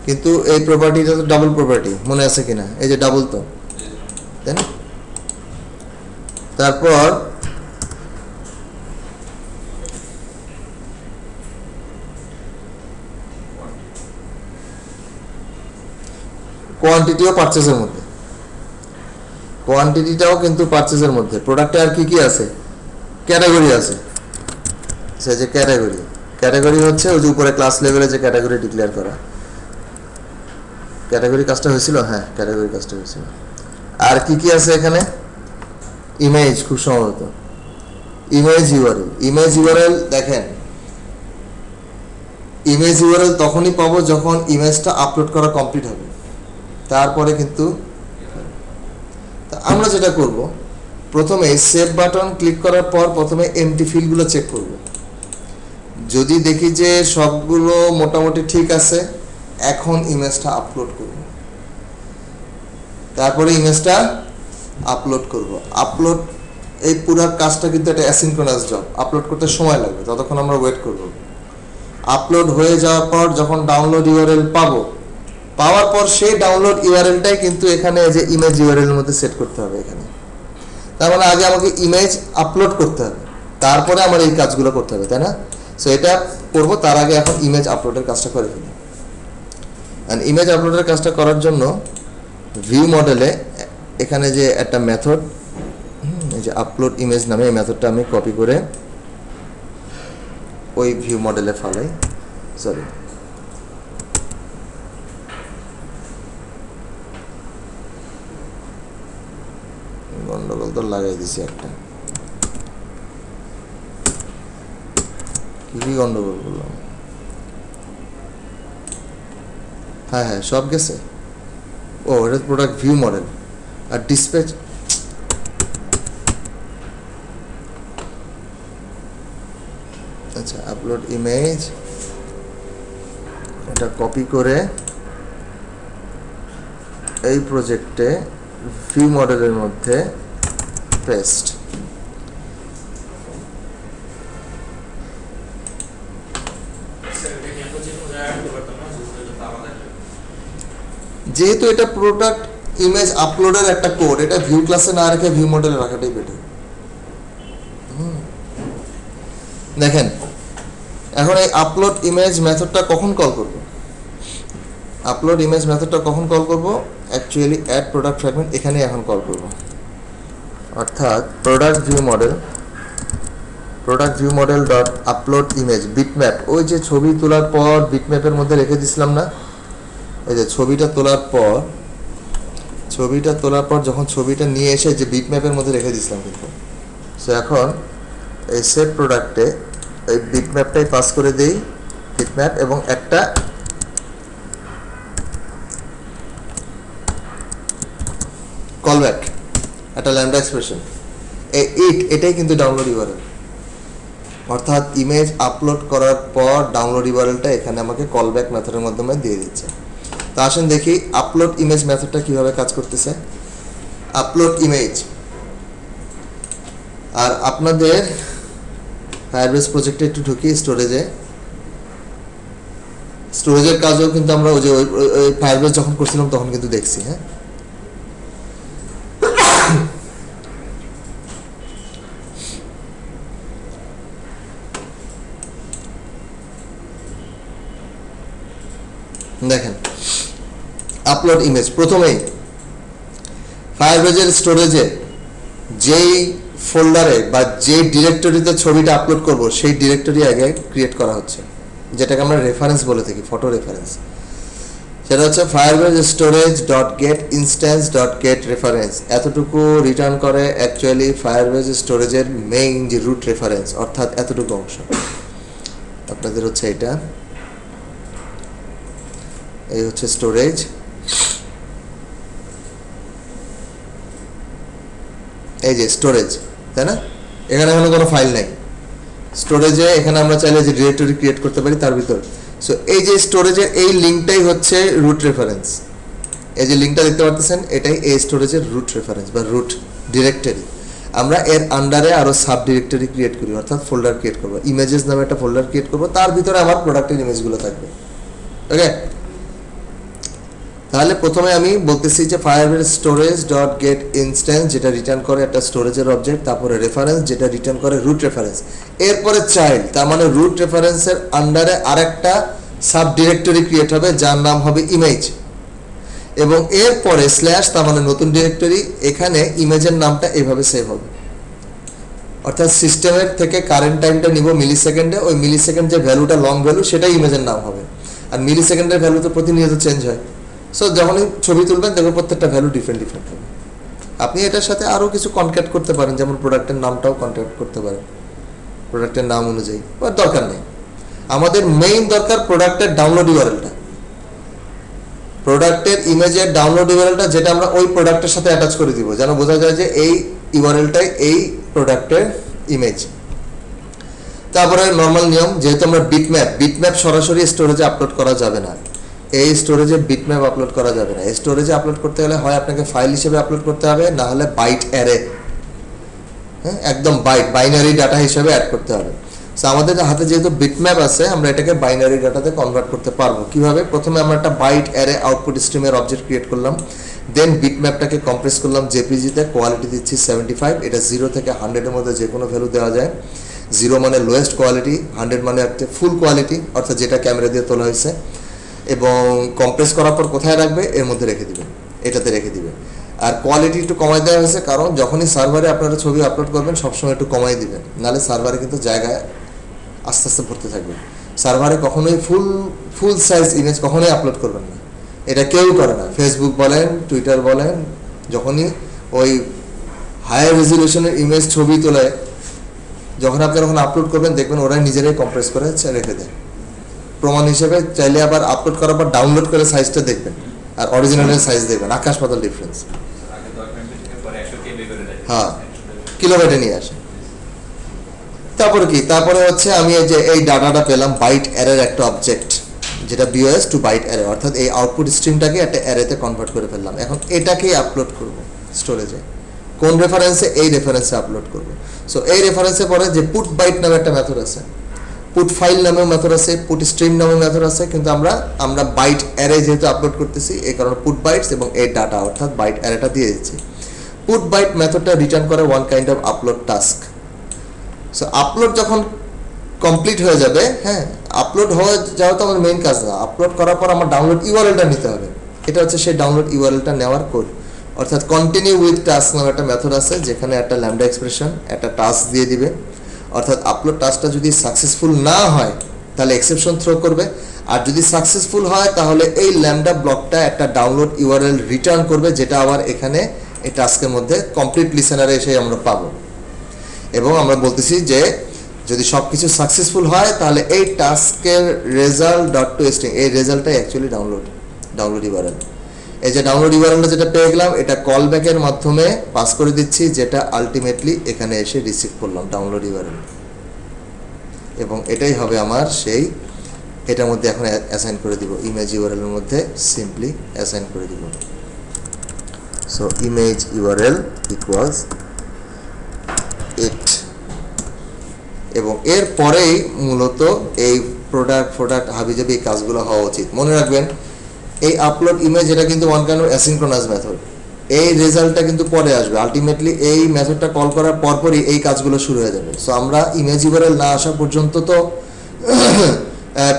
কিন্তু এই প্রপার্টিটা তো ডাবল প্রপার্টি, মনে আছে কিনা? এই যে ডাবল, তো তাই না? তারপর কোয়ান্টিটিও পারচেজের মধ্যে, কোয়ান্টিটিটাও কিন্তু পারচেজের মধ্যে। প্রোডাক্টে আর কি কি আছে? ক্যাটাগরি আছে, সে যে ক্যাটাগরি, ক্যাটাগরি হচ্ছে ওই যে উপরে ক্লাস লেভেলে যে ক্যাটাগরি ডিক্লেয়ার করা। ক্যাটাগরি কাজটা হয়েছিল, হ্যাঁ ক্যাটাগরি কাজটা হয়েছিল। আর কি কি আছে এখানে? ইমেজ, খুব সম্ভবত ইমেজ ইউআরএল। ইমেজ ইউআরএল দেখেন, ইমেজ ইউআরএল তখনই পাবো যখন ইমেজটা আপলোড করা কমপ্লিট হবে, তারপরে কিন্তু আমরা যেটা করব, প্রথমে সেভ বাটন ক্লিক করার পর প্রথমে এমটি ফিল্ডগুলো চেক করব। যদি দেখি যে সবগুলো মোটামুটি ঠিক আছে, এখন ইমেজটা আপলোড করব, তারপরে ইমেজটা আপলোড করব। আপলোড, এই পুরো কাজটা কিন্তু একটা অ্যাসিনক্রোনাস জব, আপলোড করতে সময় লাগবে, ততক্ষণ আমরা ওয়েট করব। আপলোড হয়ে যাওয়ার পর যখন ডাউনলোড ইউআরএল পাবো, পাওয়ার পর সেই ডাউনলোড ইউআরএলটাই কিন্তু এখানে যে ইমেজ ইউআরএল এর মধ্যে সেট করতে হবে এখানে। তার মানে আগে আমাকে ইমেজ আপলোড করতে হবে, তারপরে আমার এই কাজগুলো করতে হবে, তাই না? সো এটা করবো, তার আগে এখন ইমেজ আপলোডের কাজটা করে ফেলি। এন্ড ইমেজ আপলোডের কাজটা করার জন্য ভিউ মডেলে এখানে যে একটা মেথড, এই যে আপলোড ইমেজ নামে, এই মেথডটা আমি কপি করে ওই ভিউ মডেলে ফালাই। সরি, গন্ডগোল তো লাগাই দিছি একটা, কি গন্ডগোল করলাম? হ্যাঁ হ্যাঁ সব গেছে। ও এটা প্রোডাক্ট ভিউ মডেল আর ডিসপ্যাচ। আচ্ছা, আপলোড ইমেজ, এটা কপি করে এই প্রজেক্টে ভিউ মডেলের মধ্যে পেস্ট। যেহেতু এটা প্রোডাক্ট ইমেজ আপলোডের একটা কোড, এটা ভিউ ক্লাসে না রেখে ভিউ মডেলে রাখাটাই বেটার। দেখেন এখন এই আপলোড ইমেজ মেথডটা কখন কল করব? আপলোড ইমেজ মেথডটা কখন কল করব? অ্যাকচুয়ালি অ্যাড প্রোডাক্ট ফ্র্যাগমেন্ট এখানে এখন কল করব। অর্থাৎ product view model product view model dot upload image bitmap, ওই যে ছবি তোলার পর বিটম্যাপের মধ্যে রেখে দিছিলাম না, এই যে ছবিটা তোলার পর যখন ছবিটা নিয়ে এসে যে বিটম্যাপের মধ্যে রেখে দিছিলাম কিন্তু। সো এখন এই সেভ প্রোডাক্টে এই বিটম্যাপটাই পাস করে দেই, বিটম্যাপ এবং একটা কলব্যাক, একটা ল্যাম্বডা এক্সপ্রেশন। এটাই কিন্তু ডাউনলোড ইউআরএল, অর্থাৎ ইমেজ আপলোড করার পর ডাউনলোড ইউআরএলটা এখানে আমাকে কলব্যাক মেথডের মাধ্যমে দিয়ে দিচ্ছে। তো আসুন দেখি আপলোড ইমেজ মেথডটা কিভাবে কাজ করতেছে। আপলোড ইমেজ, আর আপনাদের ফায়ারবেস প্রজেক্টে একটু ঢুকি স্টোরেজের কাজও কিন্তু আমরা ওই যে ওই ফায়ারবেস যখন করছিলাম তখন কিন্তু দেখছি। হ্যাঁ, দেখেন আপলোড ইমেজ, প্রথমেই ফায়ারবেজের স্টোরেজে যেই ফোল্ডারে বা যে ডিরেক্টরিতে ছবিটা আপলোড করব সেই ডিরেক্টরি আগে ক্রিয়েট করা হচ্ছে, যেটাকে আমরা রেফারেন্স বলে থাকি, ফটো রেফারেন্স। সেটা হচ্ছে Firebase storage dot get instance dot get reference. এতটুকু রিটার্ন করে অ্যাকচুয়ালি ফায়ারবেজ স্টোরেজের মেইন যে রুট রেফারেন্স, অর্থাৎ এতটুকু অংশ আপনাদের হচ্ছে এটা, এই হচ্ছে স্টোরেজ। এই যে স্টোরেজ, তাই না? এখানে কোনো ফাইল নেই স্টোরেজে, এখানে আমরা চাইলে যে ডিরেক্টরি ক্রিয়েট করতে পারি তার ভিতর। সো এই যে স্টোরেজের এই লিঙ্কটাই হচ্ছে রুট রেফারেন্স। এই যে লিঙ্কটা দেখতে পাচ্ছেন, এটাই এই স্টোরেজের রুট রেফারেন্স বা রুট ডিরেক্টরি। আমরা এর আন্ডারে আরো সাব ডিরেক্টরি ক্রিয়েট করি, অর্থাৎ ফোল্ডার ক্রিয়েট করবো, ইমেজেস নামে একটা ফোল্ডার ক্রিয়েট করবো, তার ভিতরে আমার প্রোডাক্টের ইমেজগুলো থাকবে। ওকে, তাহলে প্রথমে আমি বলতেছি যে Firebase storage dot get instance, যেটা রিটার্ন করে একটা স্টোরেজের অবজেক্ট, তারপরে রেফারেন্স যেটা রিটার্ন করে রুট রেফারেন্স, এরপরে চাইল্ড, তার মানে রুট রেফারেন্সের আন্ডারে আরেকটা সাব ডিরেক্টরি ক্রিয়েট হবে যার নাম হবে ইমেজ, এবং এরপরে স্ল্যাশ, তার মানে নতুন ডিরেক্টরি। এখানে ইমেজের নামটা এভাবে সেভ হবে, অর্থাৎ সিস্টেমের থেকে কারেন্ট টাইমটা নিব মিলি সেকেন্ডে, ওই মিলি সেকেন্ড যে ভ্যালুটা লং ভ্যালু সেটাই ইমেজের নাম হবে। আর মিলি সেকেন্ডের ভ্যালু তো প্রতিনিয়ত চেঞ্জ হয়। সো যখনই ছবি তুলবেন দেখবেন প্রত্যেকটা ভ্যালু ডিফারেন্ট হবে। আপনি এটার সাথে আরও কিছু কনক্যাট করতে পারেন, যেমন প্রোডাক্টের নামটাও কনক্যাট করতে পারেন প্রোডাক্টের নাম অনুযায়ী, বাট দরকার নেই। আমাদের মেইন দরকার প্রোডাক্টের ডাউনলোড ইউআরএলটা, প্রোডাক্টের ইমেজের ডাউনলোড ইউআরএলটা, যেটা আমরা ওই প্রোডাক্টের সাথে অ্যাটাচ করে দিব, যেন বোঝা যায় যে এই ইউআরএলটাই এই প্রোডাক্টের ইমেজ। তারপরে নর্মাল নিয়ম, যেহেতু আমরা বিটম্যাপ সরাসরি স্টোরেজে আপলোড করা যাবে না, এই স্টোরেজে বিটম্যাপ আপলোড করা যাবে না। এই স্টোরেজে আপলোড করতে গেলে হয় আপনাকে ফাইল হিসেবে আপলোড করতে হবে, না হলে বাইট অ্যারে, হ্যাঁ একদম বাইনারি ডাটা হিসেবে অ্যাড করতে হবে। সো আমাদের হাতে যেহেতু বিটম্যাপ আছে, আমরা এটাকে বাইনারি ডাটাতে কনভার্ট করতে পারবো। কিভাবে? প্রথমে আমরা একটা বাইট অ্যারে আউটপুট স্ট্রিমের অবজেক্ট ক্রিয়েট করলাম, দেন বিটম্যাপটাকে কম্প্রেস করলাম জেপিজিতে, কোয়ালিটি দিচ্ছি 75, এটা 0 থেকে 100-এর মধ্যে যে কোনো ভ্যালু দেওয়া যায়। 0 মানে লোয়েস্ট কোয়ালিটি, 100 মানে একটা ফুল কোয়ালিটি, অর্থাৎ যেটা ক্যামেরা দিয়ে তোলা হয়েছে। এবং কম্প্রেস করার পর কোথায় রাখবে? এর মধ্যে রেখে দিবে, এটাতে রেখে দিবে। আর কোয়ালিটি একটু কমাই দেওয়া হয়েছে, কারণ যখনই সার্ভারে আপনারা ছবি আপলোড করবেন সবসময় একটু কমাই দিবেন, নাহলে সার্ভারে কিন্তু জায়গায় আস্তে আস্তে ভরতে থাকবে। সার্ভারে কখনোই ফুল সাইজ ইমেজ কখনোই আপলোড করবেন না, এটা কেউ করে না। ফেসবুক বলেন, টুইটার বলেন, যখনই ওই হায়ার রেজলিউশনের ইমেজ ছবি তোলে, যখন আপনি যখন আপলোড করবেন দেখবেন ওরাই নিজেরাই কম্প্রেস করে রেখে দেয়। প্রমাণ হিসেবে চাইলে আবার আপলোড করার পর ডাউনলোড করে সাইজটা দেখবেন, আর অরিজিনালের সাইজ দেখবেন, আকাশ পাতাল ডিফারেন্স। হ্যাঁ, কিলোবাইটে নিয়ে আসে। তারপরে কি? তারপরে হচ্ছে আমি এই যে এই ডাটাটা পেলাম বাইট অ্যারের একটা অবজেক্ট, যেটা বিওএস টু বাইট অ্যারে, অর্থাৎ এই আউটপুট স্ট্রিমটাকে একটা অ্যারেতে কনভার্ট করে ফেললাম। এখন এটাকেই আপলোড করব স্টোরেজে। কোন রেফারেন্সে? এই রেফারেন্সে আপলোড করব। সো এই রেফারেন্সে পরে যে পুট বাইট নামে একটা মেথড আছে, পুট ফাইল নামেও মেথড আছে, পুট স্ট্রিম নামেও মেথড আছে, কিন্তু আমরা বাইট অ্যারে যেহেতু আপলোড করতেছি, এই কারণে পুট বাইটস এবং এই ডাটা অর্থাৎ বাইট অ্যারেটা দিয়ে দিচ্ছি। পুট বাইট মেথডটা রিটার্ন করে one kind of upload task. So upload যখন কমপ্লিট হয়ে যাবে, হ্যাঁ, আপলোড হয়ে যাওয়া তো আমার মেইন কাজ না, আপলোড করার পর আমার ডাউনলোড ইউআরএলটা নিতে হবে। এটা হচ্ছে সেই ডাউনলোড ইউআরএলটা নেওয়ার কোড, অর্থাৎ কন্টিনিউ উইথ টাস্ক নামে একটা মেথড আছে, যেখানে একটা ল্যাম্বডা এক্সপ্রেশন একটা টাস্ক দিয়ে দিবে, অর্থাৎ আপলোড টাস্কটা যদি সাকসেসফুল না হয় তাহলে এক্সেপশন থ্রো করবে, আর যদি সাকসেসফুল হয় তাহলে এই ল্যামডা ব্লকটা একটা ডাউনলোড ইউআরএল রিটার্ন করবে, যেটা আবার এখানে এই টাস্কের মধ্যে কমপ্লিট লিসেনারে এসে আমরা পাবো। এবং আমরা বলতেছি যে যদি সব কিছু সাকসেসফুল হয় তাহলে এই টাস্কের রেজাল্ট ডট টু স্ট্রিং, এই রেজাল্টটাই অ্যাকচুয়ালি ডাউনলোড ইউআরএল। এই যে ডাউনলোড ইউআরএলটা যেটা পেয়ে গেলাম এটা কল ব্যাকের মাধ্যমে পাস করে দিচ্ছি, যেটা আলটিমেটলি এখানে এসে রিসিভ করলাম ডাউনলোড ইউআরএল, এবং এটাই হবে আমার সেই, এটার মধ্যে এখন অ্যাসাইন করে দিব, ইমেজ ইউআরএল এর মধ্যে সিম্পলি অ্যাসাইন করে দিব। সো ইমেজ ইউআরএল ইকুয়ালস ইট, এবং এর পরেই মূলত এই প্রোডাক্ট হাবিজাবি এই কাজগুলো হওয়া উচিত। মনে রাখবেন এই আপলোড ইমেজ এটা কিন্তু one kind of asynchronous method, এই রেজাল্টটা কিন্তু পরে আসবে, আলটিমেটলি এই মেথডটা কল করার পরপরই এই কাজগুলো শুরু হয়ে যাবে। সো আমরা ইমেজ ইউআরএল না আসা পর্যন্ত তো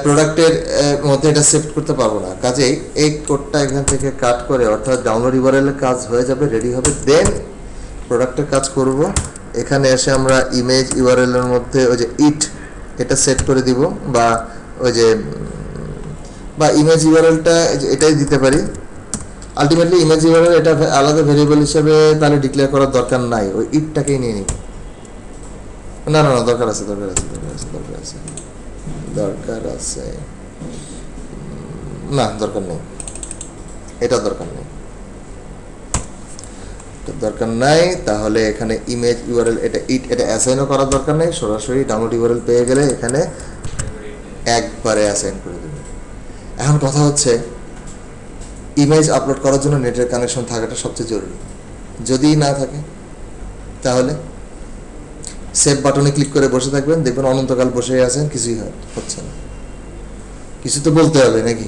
প্রোডাক্টের মধ্যে এটা সেভ করতে পারবো না, কাজেই এই কোডটা এখান থেকে কাট করে, অর্থাৎ ডাউনলোড ইউআরএল এর কাজ হয়ে যাবে, রেডি হবে, দেন প্রোডাক্টের কাজ করব। এখানে এসে আমরা ইমেজ ইউআরএল এর মধ্যে ওই যে ইট এটা সেট করে দিব, বা ওই যে বা ইমেজ ইউআরএলটা এটাই দিতে পারি। আলটিমেটলি ইমেজ ইউআরএল এটা আলাদা ভেরিয়েবল হিসেবে তাহলে ডিক্লেয়ার করার দরকার নাই, ওই ইটটাকেই নিয়ে নিব। না দরকার আছে না, দরকার নেই, এটা দরকার নাই। তাহলে এখানে ইমেজ ইউআরএল এটা অ্যাসাইনও করার দরকার নেই, সরাসরি ডাউনলোড ইউআরএল পেয়ে গেলে এখানে একবারে অ্যাসাইন করে দেবে। এখন কথা হচ্ছে ইমেজ আপলোড করার জন্য নেটের কানেকশন থাকাটা সবচেয়ে জরুরি। যদি না থাকে তাহলে সেভ বাটনে ক্লিক করে বসে থাকবেন, দেখবেন অনন্তকাল বসে আছেন, কিছুই হচ্ছে না। কিছু তো বলতে হবে নাকি?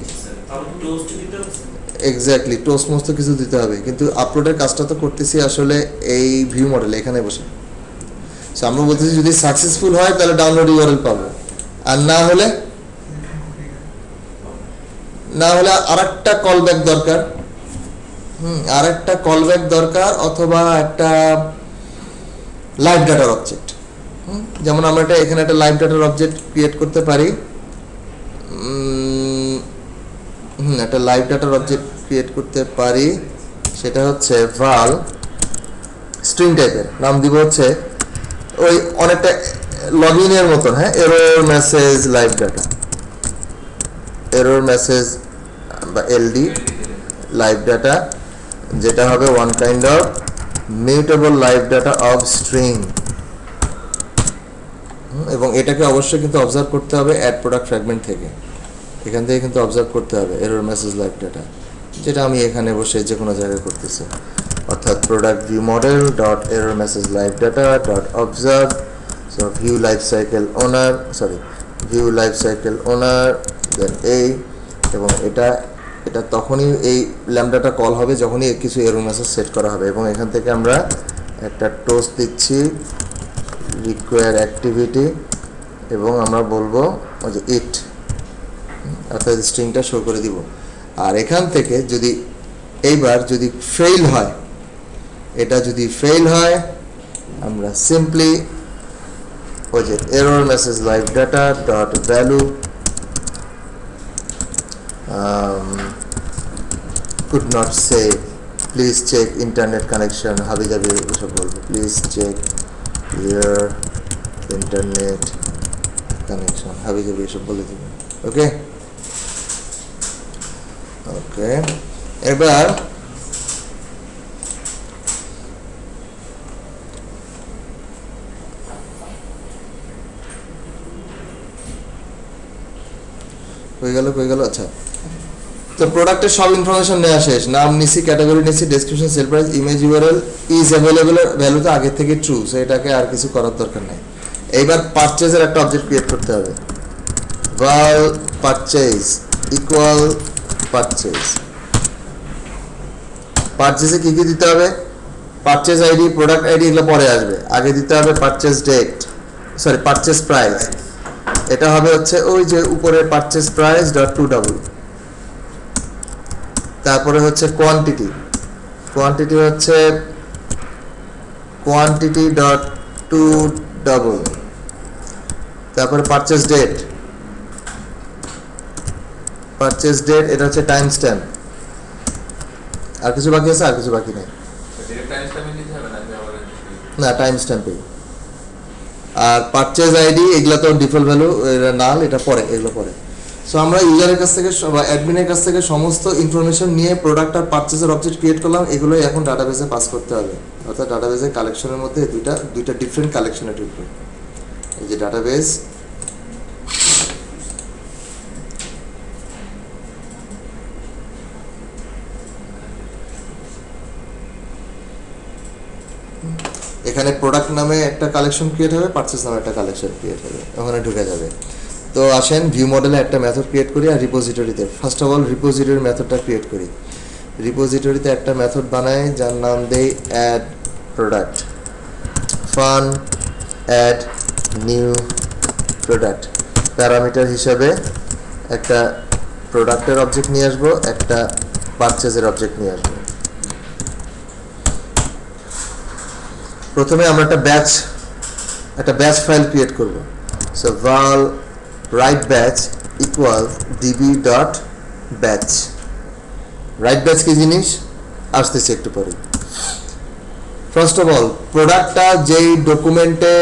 এক্স্যাক্টলি, টোস্ট মোস্ট কিছু দিতে হবে, কিন্তু আপলোডের কাজটা তো করতেছি আসলে এই ভিউ মডেলে এখানে বসে। সো আমরা বলতেছি যদি সাকসেসফুল হয় তাহলে ডাউনলোড ইউআরএল পাবো, আর না হলে আরেকটা কলব্যাক দরকার, অথবা একটা লাইভ ডাটার অবজেক্ট। যেমন আমরা এখানে একটা লাইভ ডাটার অবজেক্ট ক্রিয়েট করতে পারি, একটা লাইভ ডাটার অবজেক্ট ক্রিয়েট করতে পারি, সেটা হচ্ছে val স্ট্রিং টাইপের, নাম দিব হচ্ছে ওই অনেকটা লগইনের মতন, হ্যাঁ, error message live data, error message বা এলডি লাইভ ডাটা, যেটা হবে one kind of mutable live data of string. এবং এটাকে অবশ্যই কিন্তু অবজার্ভ করতে হবে অ্যাড প্রোডাক্ট ফ্র্যাগমেন্ট থেকে, এখান থেকে কিন্তু অবজার্ভ করতে হবে এরর মেসেজ লাইভ ডাটা, যেটা আমি এখানে বসে যে কোনো জায়গায় করতেছি, অর্থাৎ product view model dot error message live data dot observe. So view life cycle owner then এই, এবং এটা তখনই এই ল্যামডাটা কল হবে যখনই কিছু এরর মেসেজ সেট করা হবে। এবং এখান থেকে আমরা একটা টোস্ট দিচ্ছি রিকোয়ার অ্যাক্টিভিটি, এবং আমরা বলবো ওই যে ইট, অর্থাৎ স্ট্রিংটা শো করে দিব। আর এখান থেকে যদি এইবার যদি ফেইল হয়, এটা যদি ফেইল হয় আমরা সিম্পলি ওই যে error message live data dot value could not save, please check internet connection, হাবি যাবি এসব বলবো, please check your internet connection, হাবি যাবি এসব বলে দিবেন। ওকে, এবার হয়ে গেল। আচ্ছা, তো প্রোডাক্টের সব ইনফরমেশন নেওয়া শেষ, নাম নিছি, ক্যাটাগরি নিছি, description, sell price, image URL is available value তো আগে থেকে ট্রু, সো এটাকে আর কিছু করার দরকার নেই। এইবার পারচেজের একটা অবজেক্ট ক্রিয়েট করতে হবে, val purchase ইকুয়াল পারচেজে কি দিতে হবে? পারচেজ আইডি, প্রোডাক্ট আইডি, এগুলো পরে আসবে, আগে দিতে হবে পারচেজ পারচেজ প্রাইস, এটা হবে হচ্ছে ওই যে উপরে purchase price dot to double. তারপরে হচ্ছে কোয়ান্টিটি হচ্ছে কোয়ান্টিটি ডট টু ডাবল, তারপরে পারচেজ ডেট, পারচেজ ডেট এটা হচ্ছে টাইম স্ট্যাম্প। আর কিছু বাকি আছে? আর কিছু বাকি নেই। না, টাইম স্ট্যাম্পে। আর পারচেজ আইডি এগুলো তো ডিফল্ট ভ্যালু, এটা নাল, এটা পরে, এগুলো পরে। সো আমরা ইউজারের কাছ থেকে বা অ্যাডমিনের কাছ থেকে সমস্ত ইনফরমেশন নিয়ে প্রোডাক্ট আর পারচেজের অবজেক্ট ক্রিয়েট করলাম, এগুলোই এখন ডাটাবেসে পাস করতে হবে। অর্থাৎ ডাটাবেসের কালেকশনের মধ্যে দুইটা ডিফারেন্ট কালেকশনে ঢুকবে। এই যে ডাটাবেস, এখানে প্রোডাক্ট নামে একটা কালেকশন ক্রিয়েট হবে, পারচেজ নামে একটা কালেকশন ক্রিয়েট হবে, ওখানে ঢুকে যাবে। তো আসেন ভিউ মডেলে একটা মেথড ক্রিয়েট করি আর রিপোজিটরিতে ফার্স্ট অফ অল রিপোজিটরি মেথডটা ক্রিয়েট করি। রিপোজিটরিতে একটা মেথড বানাই যার নাম দেই add product, fun add new product. Parameter হিসাবে একটা প্রোডাক্টের অবজেক্ট নিয়ে আসবো, একটা পারচেজের অবজেক্ট নিয়ে আসবো। প্রথমে আমরা একটা ব্যাচ ফাইল ক্রিয়েট করব। So val write batch equals db.batch। Right batch কি জিনিস আসতেছে একটু পরে। ফার্স্ট অফ অল প্রোডাক্টটা যেই ডকুমেন্টে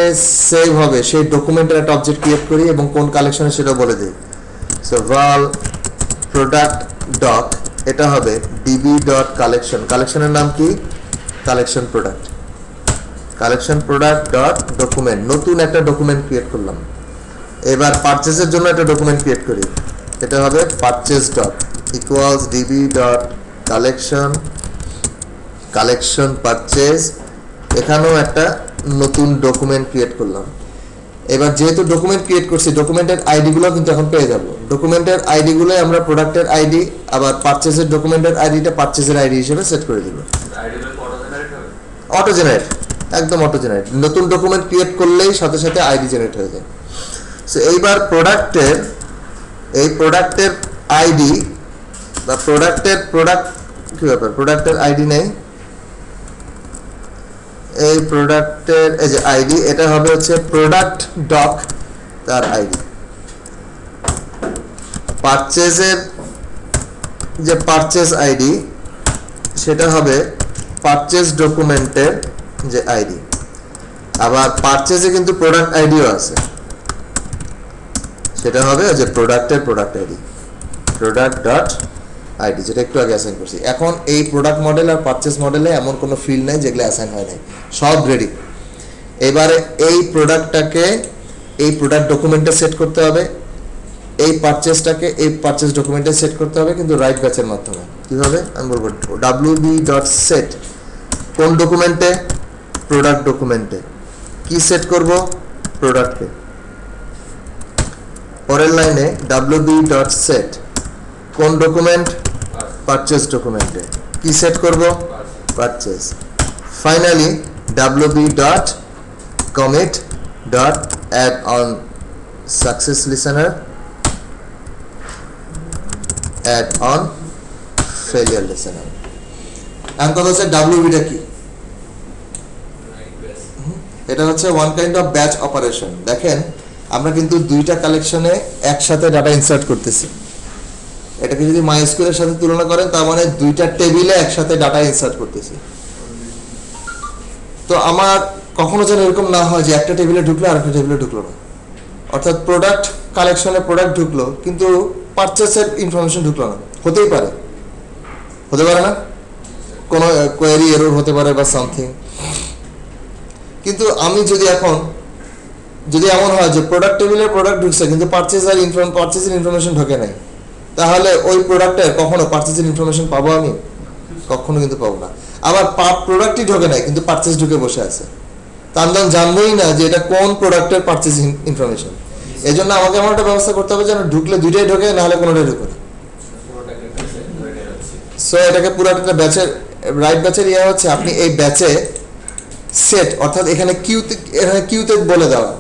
সেভ হবে সেই ডকুমেন্টের একটা অবজেক্ট ক্রিয়েট করি এবং কোন কালেকশনে সেটা বলে দিই। সো val product dot এটা হবে db.collection। কালেকশনের নাম কি? Collection product. Collection product dot document, নতুন একটা ডকুমেন্ট ক্রিয়েট করলাম। এবার পারচেজের জন্য একটা ডকুমেন্ট ক্রিয়েট করি, এটা হবে purchase dot equals DB dot collection, collection purchase. এখানেও একটা নতুন ডকুমেন্ট ক্রিয়েট করলাম। এবার যেহেতু ডকুমেন্ট ক্রিয়েট করছি, ডকুমেন্টের আইডিগুলো কিন্তু এখন পেয়ে যাব। ডকুমেন্টের আইডিগুলোই আমরা প্রোডাক্টের আইডি, আবার পারচেজের ডকুমেন্টের আইডিটা পারচেজের আইডি হিসেবে সেট করে দিব। অটো জেনারেট, একদম অটো জেনারেট। নতুন ডকুমেন্ট ক্রিয়েট করলেই সাথে সাথে আইডি জেনারেট হয়ে যায়। সো এইবার প্রোডাক্টের আইডি বা প্রোডাক্ট কি ব্যাপার, প্রোডাক্টের আইডি নেই, এই প্রোডাক্টের এই যে আইডি, এটা হবে হচ্ছে প্রোডাক্ট ডক তার আইডি। পারচেজের যে পারচেজ আইডি সেটা হবে পারচেজ ডকুমেন্টের যে আইডি। আবার পারচেজে কিন্তু প্রোডাক্ট আইডিও আছে, সেটা হবে যে প্রোডাক্টের product ID, product dot ID, যেটা একটু আগে অ্যাসাইন করছি। এখন এই প্রোডাক্ট মডেল আর পারচেজ মডেলে এমন কোনো ফিল্ড নেই যেগুলো অ্যাসাইন হয় নাই, সব রেডি। এবারে এই প্রোডাক্টটাকে এই প্রোডাক্ট ডকুমেন্টে সেট করতে হবে, এই পারচেজটাকে এই পারচেজ ডকুমেন্টে সেট করতে হবে, কিন্তু রাইট ব্যাচের মাধ্যমে। কিভাবে আমি বলবো, wb.set কোন ডকুমেন্টে? প্রোডাক্ট ডকুমেন্টে। কি সেট করব? প্রোডাক্টে। পরের লাইনে wb.set কোন ডকুমেন্ট? পারচেজ ডকুমেন্টে। কি সেট করব? Purchase. Finally wb.commit.add on success listener, add on failure listener। এখন কথা হচ্ছে wb-টা কি? এটা হচ্ছে one kind of batch operation. দেখেন আমরা কিন্তু দুইটা কালেকশনে একসাথে ডাটা ইনসার্ট করতেছি। এটাকে যদি MySQL এর সাথে তুলনা করেন তার মানে দুইটা টেবিলে একসাথে ডাটা ইনসার্ট করতেছি। তো আমার কখনো যেন এরকম না হয় যে একটা টেবিলে ঢুকলো আর একটা টেবিলে ঢুকলো না। অর্থাৎ প্রোডাক্ট কালেকশনে প্রোডাক্ট ঢুকলো কিন্তু পারচেসের ইনফরমেশন ঢুকলো না। হতেই পারে, হতে পারে না? কোনো কোয়েরি এরর হতে পারে বা সামথিং। কিন্তু আমি যদি এমন হয় যে প্রোডাক্ট টেবিলে প্রোডাক্ট ঢুকছে কিন্তু পারচেজের ইনফরমেশন ঢোকে নাই, তাহলে ওই প্রোডাক্টের কখনো পারচেজের ইনফরমেশন পাবো আমি? কখনো কিন্তু পাবো না। আবার প্রোডাক্টই ঢোকে নাই কিন্তু পারচেজ ঢুকে বসে আছে, তার নাম জানবোই না যে এটা কোন প্রোডাক্টের পারচেজ ইনফরমেশন। এই জন্য আমাকে এমন একটা ব্যবস্থা করতে হবে যেন ঢুকলে দুইটাই ঢোকে, নাহলে কোনোটাই ঢুকে না। সো এটাকে পুরোটা ব্যাচের রাইট ব্যাচের ইয়ে হচ্ছে আপনি এই ব্যাচে সেট, অর্থাৎ এখানে কিউতে বলে দেওয়া।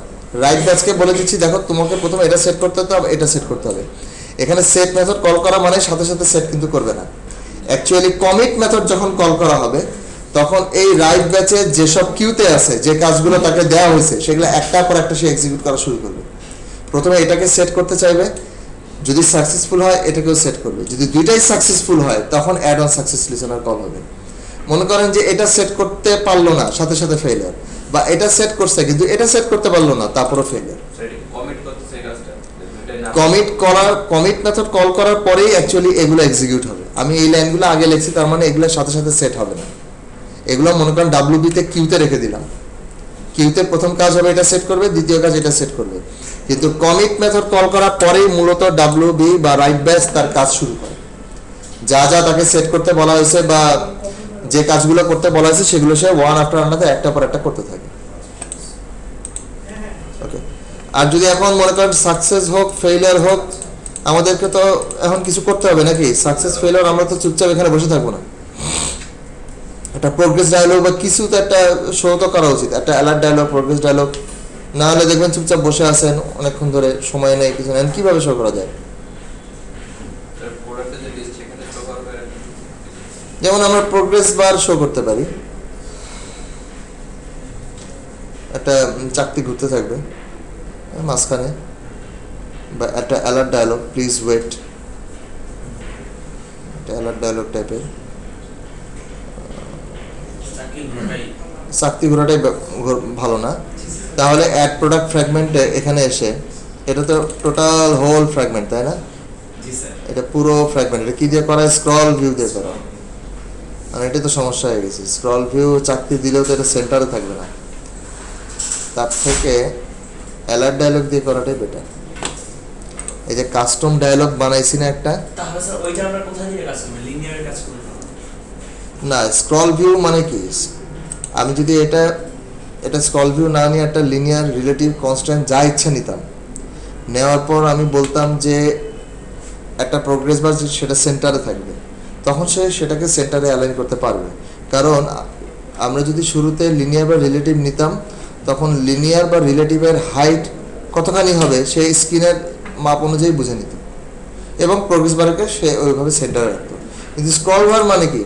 রাইট ব্যাচকে বলে দিচ্ছি দেখো তোমাকে প্রথমে এটা সেট করতে হবে, এটা সেট করতে হবে। এখানে সেট মেথড কল করা মানে সাথে সাথে সেট কিন্তু করবে না। অ্যাকচুয়ালি কমিট মেথড যখন কল করা হবে তখন এই রাইট ব্যাচে যেসব কিউতে আছে, যে কাজগুলো তাকে দেওয়া হয়েছে সেগুলো একটার পর একটা সে এক্সিকিউট করা শুরু করবে। প্রথমে এটাকে সেট করতে চাইবে, যদি সাকসেসফুল হয় এটাকেও সেট করবে, যদি দুইটাই সাকসেসফুল হয় তখন add on success listener call হবে। মনে করেন যে এটা সেট করতে পারলো না, সাথে সাথে ফেলিয়ার, বা এটা সেট করছে কিন্তু এটা সেট করতে পারলো না, তারপরও ফেলিয়ার। কমিট মেথড কল করার পরেই অ্যাকচুয়ালি এগুলো এক্সিকিউট হবে। আমি এই লাইনগুলো আগে লিখছি, তার মানে এগুলোর সাথে সাথে সেট হবে না। এগুলো মনে করেন WB তে কিউতে রেখে দিলাম, কিউতে প্রথম কাজ হবে এটা সেট করবে, দ্বিতীয় কাজ এটা সেট করবে, কিন্তু কমিট মেথড কল করার পরেই মূলত WB বা রাইট ব্যাচ তার কাজ শুরু করে। যা যা তাকে সেট করতে বলা হয়েছে বা যে কাজগুলো করতে বলা হয়েছে সেগুলো সে ওয়ান আফটার আনাদার একটা পর একটা করতে থাকে। ওকে, আর যদি এখন মনে করেন সাকসেস হোক ফেইলিয়ার হোক, আমাদেরকে তো এখন কিছু করতে হবে নাকি? সাকসেস ফেইলিয়ার আমরা তো চুপচাপ এখানে বসে থাকবো না, একটা প্রোগ্রেস ডায়লগ বা কিছু তো একটা শো তো করা উচিত, একটা অ্যালার্ট ডায়লগ, প্রোগ্রেস ডায়লগ। না হলে দেখবেন চুপচাপ বসে আছেন অনেকক্ষণ ধরে, সময় নেই, কিছু নেই, কিভাবে শো করা যায়? যেমন আমরা প্রোগ্রেস বার শো করতে পারি, একটা চাকতি ঘুরতে থাকবে মাঝখানে, বা একটা অ্যালার্ট ডায়লগ, প্লিজ ওয়েট, একটা অ্যালার্ট ডায়লগ টাইপের। চাকতি ঘোরাটাই ভালো না, তাহলে অ্যাড প্রোডাক্ট ফ্র্যাগমেন্টে এখানে এসে, এটা তো টোটাল হোল ফ্র্যাগমেন্ট তাই না? এটা পুরো ফ্র্যাগমেন্ট, এটা কি দিয়ে করা? স্ক্রল ভিউ দিয়ে করা। আর এটা তো সমস্যা হয়ে গেছে, স্ক্রল ভিউ চাকতি দিলেও তো এটা সেন্টারে থাকবে না, তার থেকে অ্যালার্ট ডায়লগ দিয়ে করাটাই বেটার। এই যে কাস্টম ডায়লগ বানাইছি না একটা, তাহলে স্যার ওইটা আমরা কোথায় দিয়ে কাজ করব? লিনিয়ারে কাজ করব না? স্ক্রল ভিউ মানে কি? আমি যদি এটা স্ক্রল ভিউ না নিয়ে একটা লিনিয়ার রিলেটিভ কনস্ট্যান্ট যা ইচ্ছা নিতাম, নেওয়ার পর আমি বলতাম যে একটা প্রোগ্রেস বার সেটা সেন্টারে থাকবে, তখন সে সেটাকে সেন্টারে অ্যালাইন করতে পারবে। কারণ আমরা যদি শুরুতে লিনিয়ার বা রিলেটিভ নিতাম, তখন লিনিয়ার বা রিলেটিভের হাইট কতখানি হবে সেই স্ক্রিনের মাপ অনুযায়ী বুঝে নিত, এবং প্রোগ্রেস বারকে সে ওইভাবে সেন্টারে রাখতো। কিন্তু স্ক্রল বার মানে কি?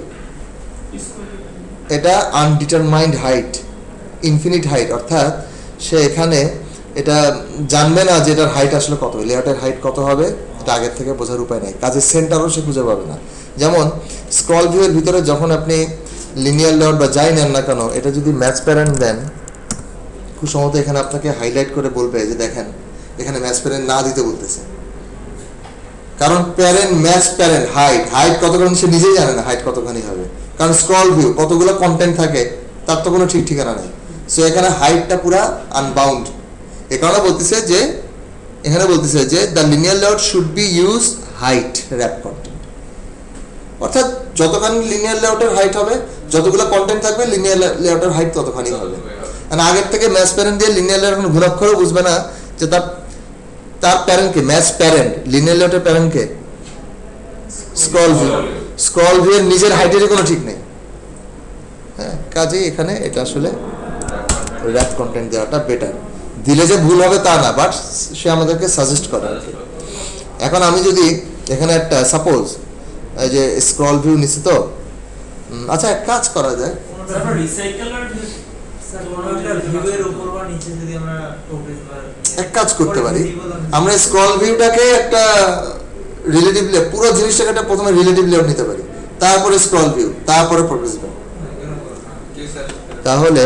এটা আনডিটারমাইন্ড হাইট, ইনফিনিট হাইট, অর্থাৎ সে এখানে এটা জানবে না যে এটার হাইট আসলে কত, লেআউটের হাইট কত হবে এটা আগের থেকে বোঝার উপায় নেই, কাজের সেন্টারও সে খুঁজে পাবে না। যেমন স্ক্রল ভিউয়ের ভিতরে যখন আপনি লিনিয়ার লেআউট বা যাই নেন না কেন, এটা যদি ম্যাচ প্যারেন্ট দেন, খুব সম্ভবত এখানে আপনাকে হাইলাইট করে বলবে যে দেখেন এখানে ম্যাচ প্যারেন্ট না দিতে বলতেছে, কারণ প্যারেন্ট ম্যাচ প্যারেন্ট হাইট কতখানি সে নিজেই জানে না হাইট কতখানি হবে, কারণ স্ক্রল ভিউ কতগুলো কন্টেন্ট থাকে তার তো কোনো ঠিক ঠিকানা নেই। সো এখানে হাইটটা পুরা আনবাউন্ড, এ কারণে বলতেছে যে এখানে বলতেছে যে the linear layout should be use height rap content, অর্থাৎ যতখানি লিনিয়ার লেআউটের হাইট হবে, যতগুলো কন্টেন্ট থাকবে লিনিয়ার লেআউটের হাইট ততখানি হবে। কারণ আগের থেকে ম্যাচ প্যারেন্ট দিয়ে লিনিয়ার লেআউট কোনো ঘুরাক্ষরও বুঝবে না যে তার প্যারেন্টকে, ম্যাচ প্যারেন্ট লিনিয়ার লেআউটের প্যারেন্টকে স্ক্রল ভিউ এর নিজের হাইটেরই কোনো ঠিক নেই। হ্যাঁ, কাজেই এখানে এটা আসলে র্যাপ কন্টেন্ট দেওয়াটা বেটার। দিলে যে ভুল হবে তা না, বাট সে আমাদেরকে সাজেস্ট করে। এখন আমি যদি এখানে একটা সাপোজ এই যে স্ক্রল ভিউ নিছি, তো আচ্ছা এক কাজ করা যায়, এক কাজ করতে পারি, আমরা স্ক্রল ভিউটাকে একটা রিলেটিভ লেআউট, পুরো জিনিসটাকে একটা প্রথমে রিলেটিভ লেআউট নিতে পারি, তারপরে স্ক্রল ভিউ, তারপরে প্রোগ্রেস ভিউ। তাহলে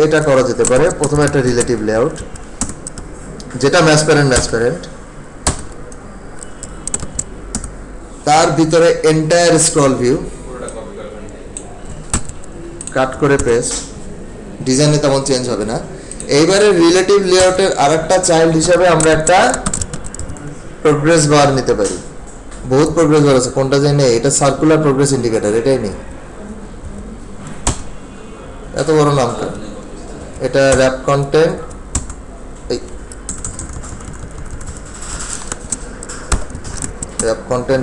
এটা করা যেতে পারে, প্রথমে একটা রিলেটিভ লেআউট যেটা ম্যাচ প্যারেন্ট, তার ভিতরে এন্টায়ার স্ক্রল ভিউ কাট করে পেস্ট, ডিজাইনে তেমন চেঞ্জ হবে না। এইবারে রিলেটিভ লেআউটের আরেকটা চাইল্ড হিসেবে আমরা একটা প্রোগ্রেস বার নিতে পারি। বহুত প্রোগ্রেস বার আছে, কোনটা জানি নেই, এটা সার্কুলার প্রোগ্রেস ইন্ডিকেটর, এটাই নেই, এত বড় নামটা। এটা র্যাপ কন্টেন্ট,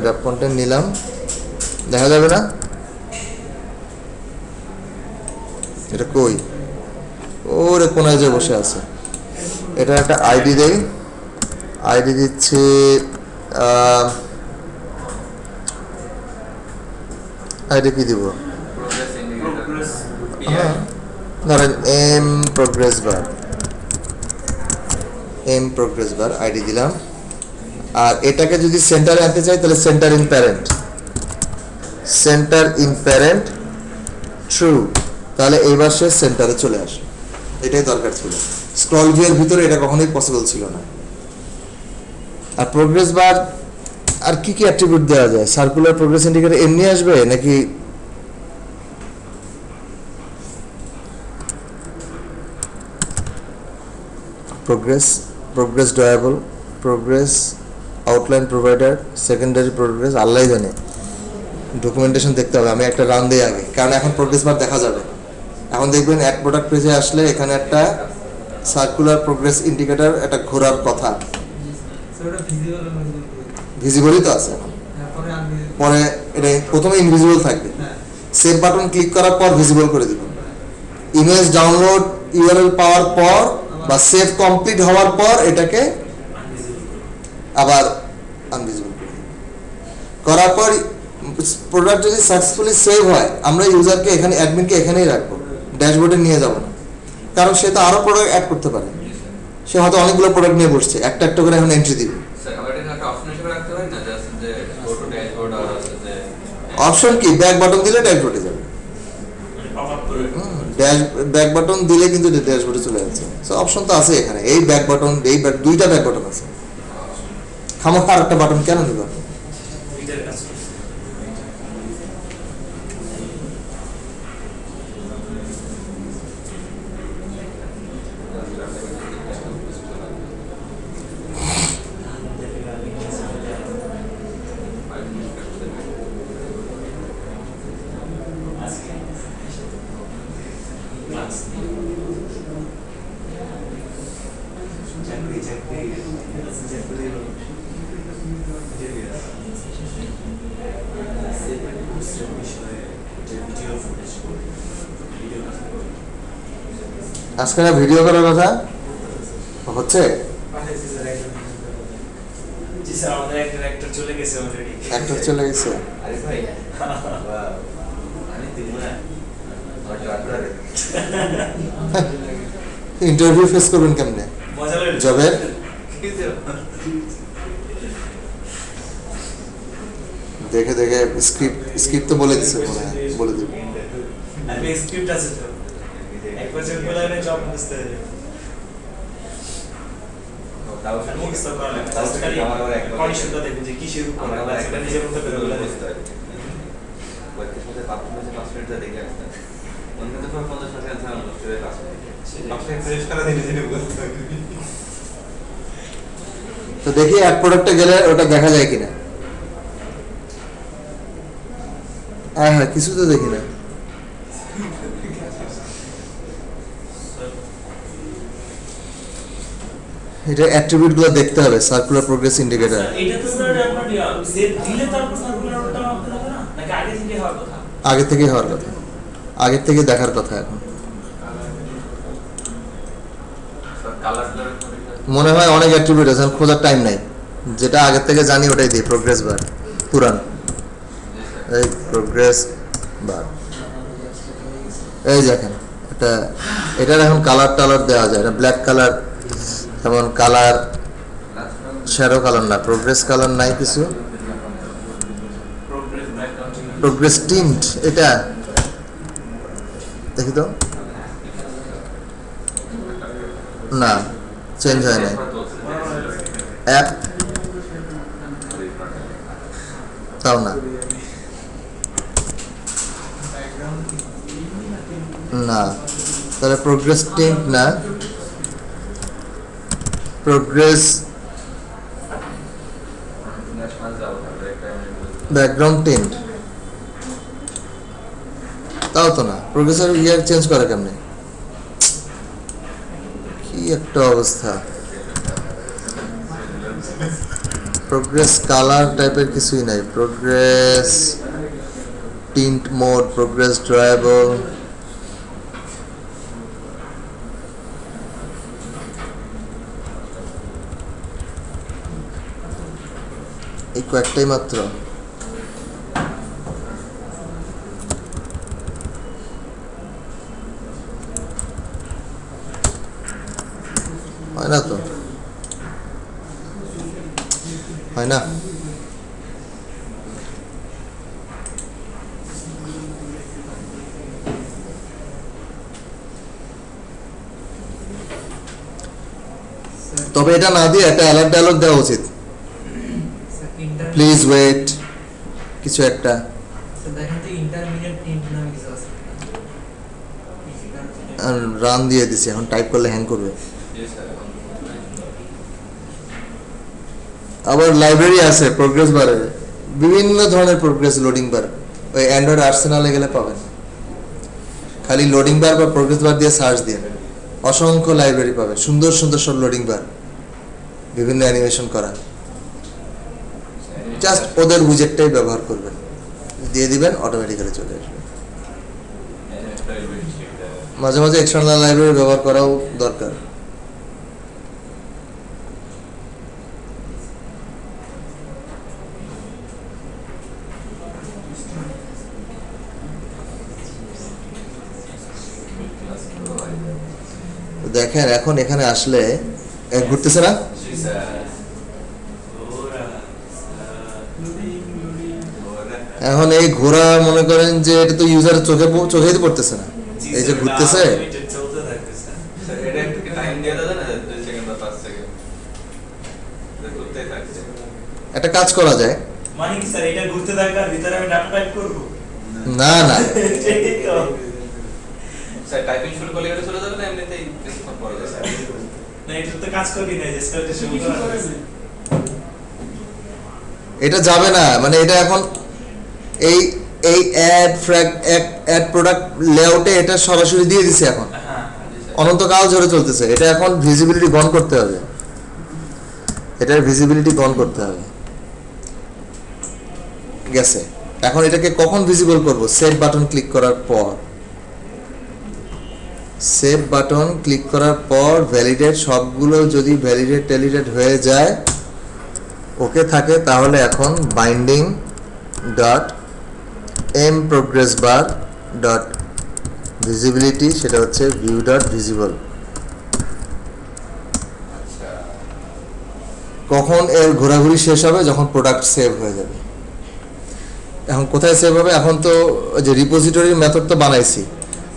র্যাপ কন্টেন্ট নিলাম, দেখা যাবে না এটা কই, ওরে কোনায় যে বসে আছে। এটা একটা আইডি দেই, আইডি দিচ্ছি আইডি কি দিব, হ্যাঁ ধরেন M progress bar, M progress bar ID দিলাম। আর এটাকে যদি সেন্টারে আনতে চাই তাহলে centre in parent, centre in parent true, তাহলে এইবার সে সেন্টারে চলে আসে। এটাই দরকার ছিল, স্ক্রল ভিউয়ের ভিতরে এটা কখনোই পসিবল ছিল না। আর প্রোগ্রেস বার আর কি কি অ্যাট্রিবিউট দেওয়া যায়? সার্কুলার প্রোগ্রেস ইন্ডিকেটর এমনি আসবে নাকি progress drawable, progress outline provider, secondary progress, আল্লাহ জানে। ডকুমেন্টেশন দেখতে হবে, আমি একটা রান দিই আগে, কারণ এখন প্রোগ্রেস বার দেখা যাবে। এখন দেখবেন অ্যাড প্রোডাক্ট পেজে আসলে এখানে একটা সার্কুলার প্রোগ্রেস ইন্ডিকেটর একটা ঘোরার কথা, ভিজিবলই তো আছে এখন। পরে এটা প্রথমে ইনভিজিবল থাকবে, সেভ বাটন ক্লিক করার পর ভিজিবল করে দিব। ইমেজ ডাউনলোড ইউআরএল পাওয়ার পর বা সেভ কমপ্লিট হওয়ার পর এটাকে আবার আনভিজিবল করার পর প্রোডাক্ট যদি সাকসেসফুলি সেভ হয়, আমরা ইউজারকে এখানে অ্যাডমিনকে এখানেই রাখবো, ড্যাশবোর্ডে নিয়ে যাব না, কারণ সে তো আরো প্রোডাক্ট অ্যাড করতে পারে। সে হয়তো অনেকগুলো প্রোডাক্ট নিয়ে বসছে, একটা একটা করে এখন এন্ট্রি দিবে। অপশন কি? ব্যাক বাটন দিলে ড্যাশবোর্ডে যাবে, ব্যাক বাটন দিলে কিন্তু ড্যাশবোর্ডে চলে যাচ্ছে। সো অপশন তো আছে এখানে, এই ব্যাক বাটন, এই দুইটা ব্যাক বাটন আছে, খামোখা আর একটা বাটন কেন দিবা? আজকে না ভিডিও করার কথা হচ্ছে, অ্যাক্টর চলে গেছে। ইন্টারভিউ ফেস করবেন কেমনে? জবের দেখে দেখে স্ক্রিপ্ট তো বলে দিচ্ছে, বলে দিবে। স্ক্রিপ্ট আছে তো, একবার চেক করে নিলে জব বুঝতে হবে। তাও মুখস্থ করা লাগে, তাহলে আমার একবার কন্ডিশনটা দেখুন যে কি শুরু করে, আমরা সেটা নিজের মতো করে বলে বুঝতে হবে। ওইটার সাথে পাঁচ মিনিটটা দেখে আসতে হবে, অন্য তো 50% আনসার নষ্ট হয়ে আসবে, আপনি ফ্রেশ করা দিলে যেটা বুঝতে হবে। তো দেখি এক প্রোডাক্টে গেলে ওটা দেখা যায় কিনা। হ্যাঁ, কিছু তো দেখি না। এটা অ্যাট্রিবিউট গুলো দেখতে হবে, সার্কুলার প্রোগ্রেস ইন্ডিকেটর। এটা তো স্যার আপনার সেভ দিলে তারপর সার্কুলার ওটা মাপতে হবে না, নাকি আগে থেকে হওয়ার কথা? আগে থেকে হওয়ার কথা, আগে থেকে দেখার কথা। এখন মনে হয় অনেক অ্যাট্রিবিউট আছে, খোঁজার টাইম নাই, যেটা আগে থেকে জানি ওটাই দিই। প্রোগ্রেস বার পুরান, এই প্রোগ্রেস বার, এই দেখেন এটার এখন কালার টালার দেওয়া যায়, এটা ব্ল্যাক কালার, যেমন কালার শ্যাডো কালার না, প্রোগ্রেস কালার নাই কিছু, প্রোগ্রেস টিন্ট, এটা দেখি তো না, চেঞ্জ হয় নাই। অ্যাপ তাও না, না তাহলে প্রোগ্রেস টিন্ট না, প্রোগ্রেস ব্যাকগ্রাউন্ড টিন্ট, তাও তো না। প্রোগ্রেসের ইয়ার চেঞ্জ করে কেমনে? কি একটা অবস্থা। প্রোগ্রেস কালার টাইপের কিছুই নাই, progress tint mode, progress drawable, এই কয়েকটাই মাত্র। হয় না তো। হয় না? তবে এটা না দিয়ে একটা অ্যালার্ট ডায়লগ দেওয়া উচিত, প্লিজ ওয়েট, কিছু একটা রান দিয়ে দিছি, এখন টাইপ করলে হ্যাং করবে। আবার লাইব্রেরি আছে প্রোগ্রেস বারে, বিভিন্ন ধরনের প্রোগ্রেস লোডিং বার, ওই অ্যান্ড্রয়েড আর্সেনালে গেলে পাবেন। খালি লোডিং বার বা প্রোগ্রেস বার দিয়ে সার্চ দিয়ে অসংখ্য লাইব্রেরি পাবেন, সুন্দর সুন্দর সব লোডিং বার, বিভিন্ন অ্যানিমেশন করা। জাস্ট ওদের উইজেটটাই ব্যবহার করবেন, দিয়ে দিবেন, অটোমেটিক্যালি চলে আসবে। মাঝে মাঝে এক্সটার্নাল লাইব্রেরি ব্যবহার করাও দরকার। দেখেন এখন এখানে আসলে ঘুরতেছে না, এখন এই ঘোরা মনে করেন যে এটা তো ইউজারের চোখেই তো পড়তেছে না, এই যে ঘুরতেছে। একটা কাজ করা যায়, মানে কি স্যার এটা ঘুরতে থাকার ভিতরে আমি ডাটা টাইপ করব? না না ঠিক তো স্যার টাইপিং শুরু করলে এটা চলে যাবে না এমনিতেই কিছুক্ষণ পরে যাবে স্যার? না এটা তো কাজ করি না, জাস্ট এটা শুরু করা হয়েছে। এটা যাবে না, মানে এটা এখন এই এই অ্যাড প্রোডাক্ট লেআউটে এটা সরাসরি দিয়ে দিছে, এখন হ্যাঁ অনন্তকাল ধরে চলতেছে। এটা এখন ভিজিবিলিটি গন করতে হবে, এটার ভিজিবিলিটি গন করতে হবে। গেছে, এখন এটাকে কখন ভিজিবল করব? সেভ বাটন ক্লিক করার পর। সেভ বাটন ক্লিক করার পর ভ্যালিডেট, সবগুলো যদি ভ্যালিডেট টেলিডেট হয়ে যায়, ওকে থাকে, তাহলে এখন binding dot M progress bar dot visibility, সেটা হচ্ছে ভিউ ডট ভিজিবল। কখন এর ঘোরাঘুরি শেষ হবে? যখন প্রোডাক্ট সেভ হয়ে যাবে। এখন কোথায় সেভ হবে? এখন তো যে রিপোজিটরি মেথড তো বানাইছি,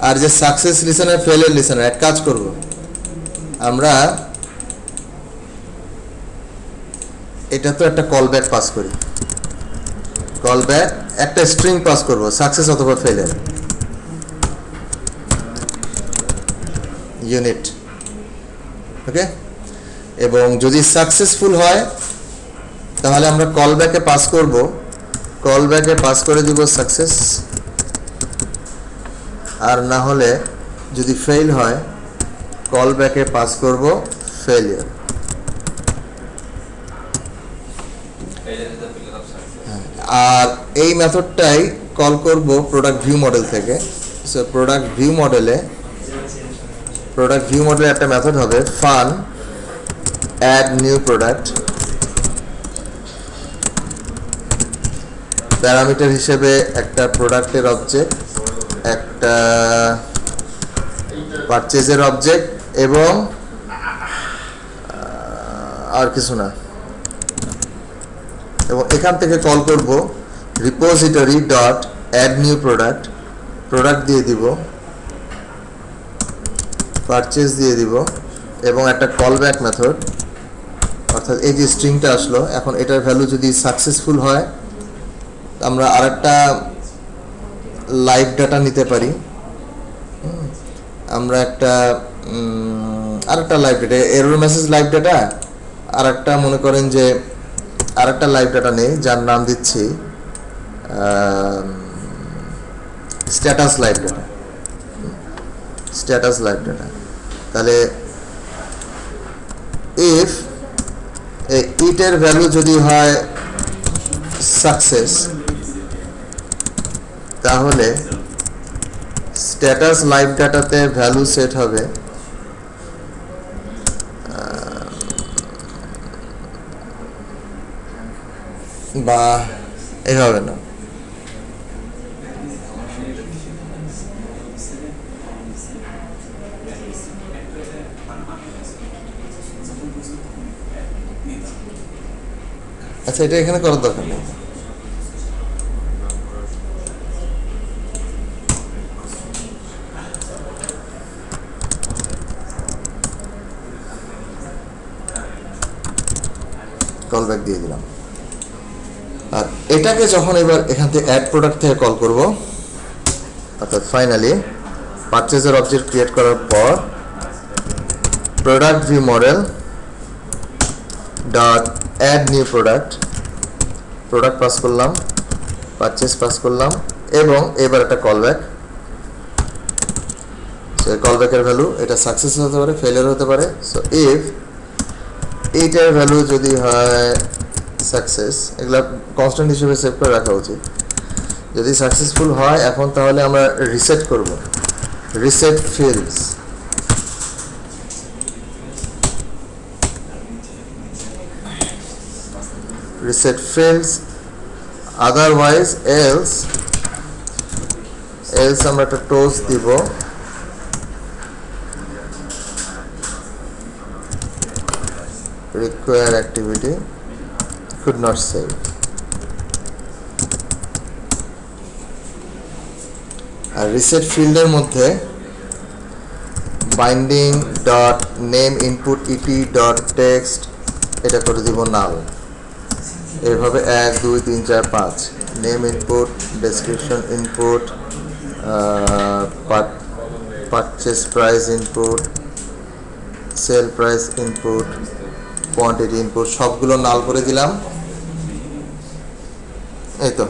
আর যে সাকসেস লিসেনার ফেলের লিসেনার, এক কাজ করব, আমরা এটা তো একটা কল ব্যাক পাস করি, কল ব্যাক একটা স্ট্রিং পাস করব, সাকসেস অথবা ফেলের ইউনিট, ওকে। এবং যদি সাকসেসফুল হয় তাহলে আমরা কল ব্যাকে পাস করব, কল ব্যাকে পাস করে দিব সাকসেস, আর না হলে যদি ফেল হয় কল ব্যাকে পাস করব ফেলিয়ার। আর এই মেথডটাই কল করব প্রোডাক্ট ভিউ মডেল থেকে। সো প্রোডাক্ট ভিউ মডেলে একটা মেথড হবে fun add new product, parameter হিসেবে একটা প্রোডাক্টের অবজেক্ট, একটা পারচেজের অবজেক্ট, এবং আর কিছু না। এবং এখান থেকে কল করব repository dot add new product, product দিয়ে দিব, পারচেজ দিয়ে দিব, এবং একটা কল ব্যাক মেথড, অর্থাৎ এই যে স্ট্রিংটা আসলো, এখন এটার ভ্যালু যদি সাকসেসফুল হয় আমরা আরেকটা লাইভ ডাটা নিতে পারি। আমরা আরেকটা live data, error message live data, আরেকটা মনে করেন যে আরেকটা লাইভ ডাটা নেই, যার নাম দিচ্ছি status live data, status live data. তাহলে ইফ ইটের ভ্যালু যদি হয় সাকসেস, তাহলে স্ট্যাটাস লাইভ ডাটাতে ভ্যালু সেট হবে বা এভাবে না, আচ্ছা, এটা এখানে করার দরকার নেই। কল ব্যাক দিয়ে দিলাম। আর এটাকে যখন এবার এখান থেকে অ্যাড প্রোডাক্ট থেকে কল করব, অর্থাৎ ফাইনালি পারচেজের অবজেক্ট ক্রিয়েট করার পর product view model dot add new product pass করলাম, পারচেজ পাস করলাম, এবং এবার একটা কল ব্যাক। সো কল ব্যাকের ভ্যালু এটা সাকসেস হতে পারে, ফেলিয়ার হতে পারে। সো ইফ এইটার ভ্যালু যদি হয় সাকসেস, এগুলা কনস্ট্যান্ট হিসেবে সেভ করে রাখা উচিত। যদি সাকসেসফুল হয় এখন তাহলে আমরা রিসেট করব, reset fields. Reset fields, otherwise else আমরা একটা টোজ দিব, require activity could not save। আর রিসেট ফিল্ডের মধ্যে binding dot name input ET dot text এটা করে দিব নাল। এভাবে 1 2 3 4 5 name input, description input, purchase price input, sell price input, quantity input সবগুলো নাল করে দিলাম। এই তো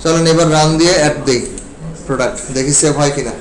চলেন এবার রান দিয়ে অ্যাড দেই প্রোডাক্ট, দেখি সেভ হয় কিনা।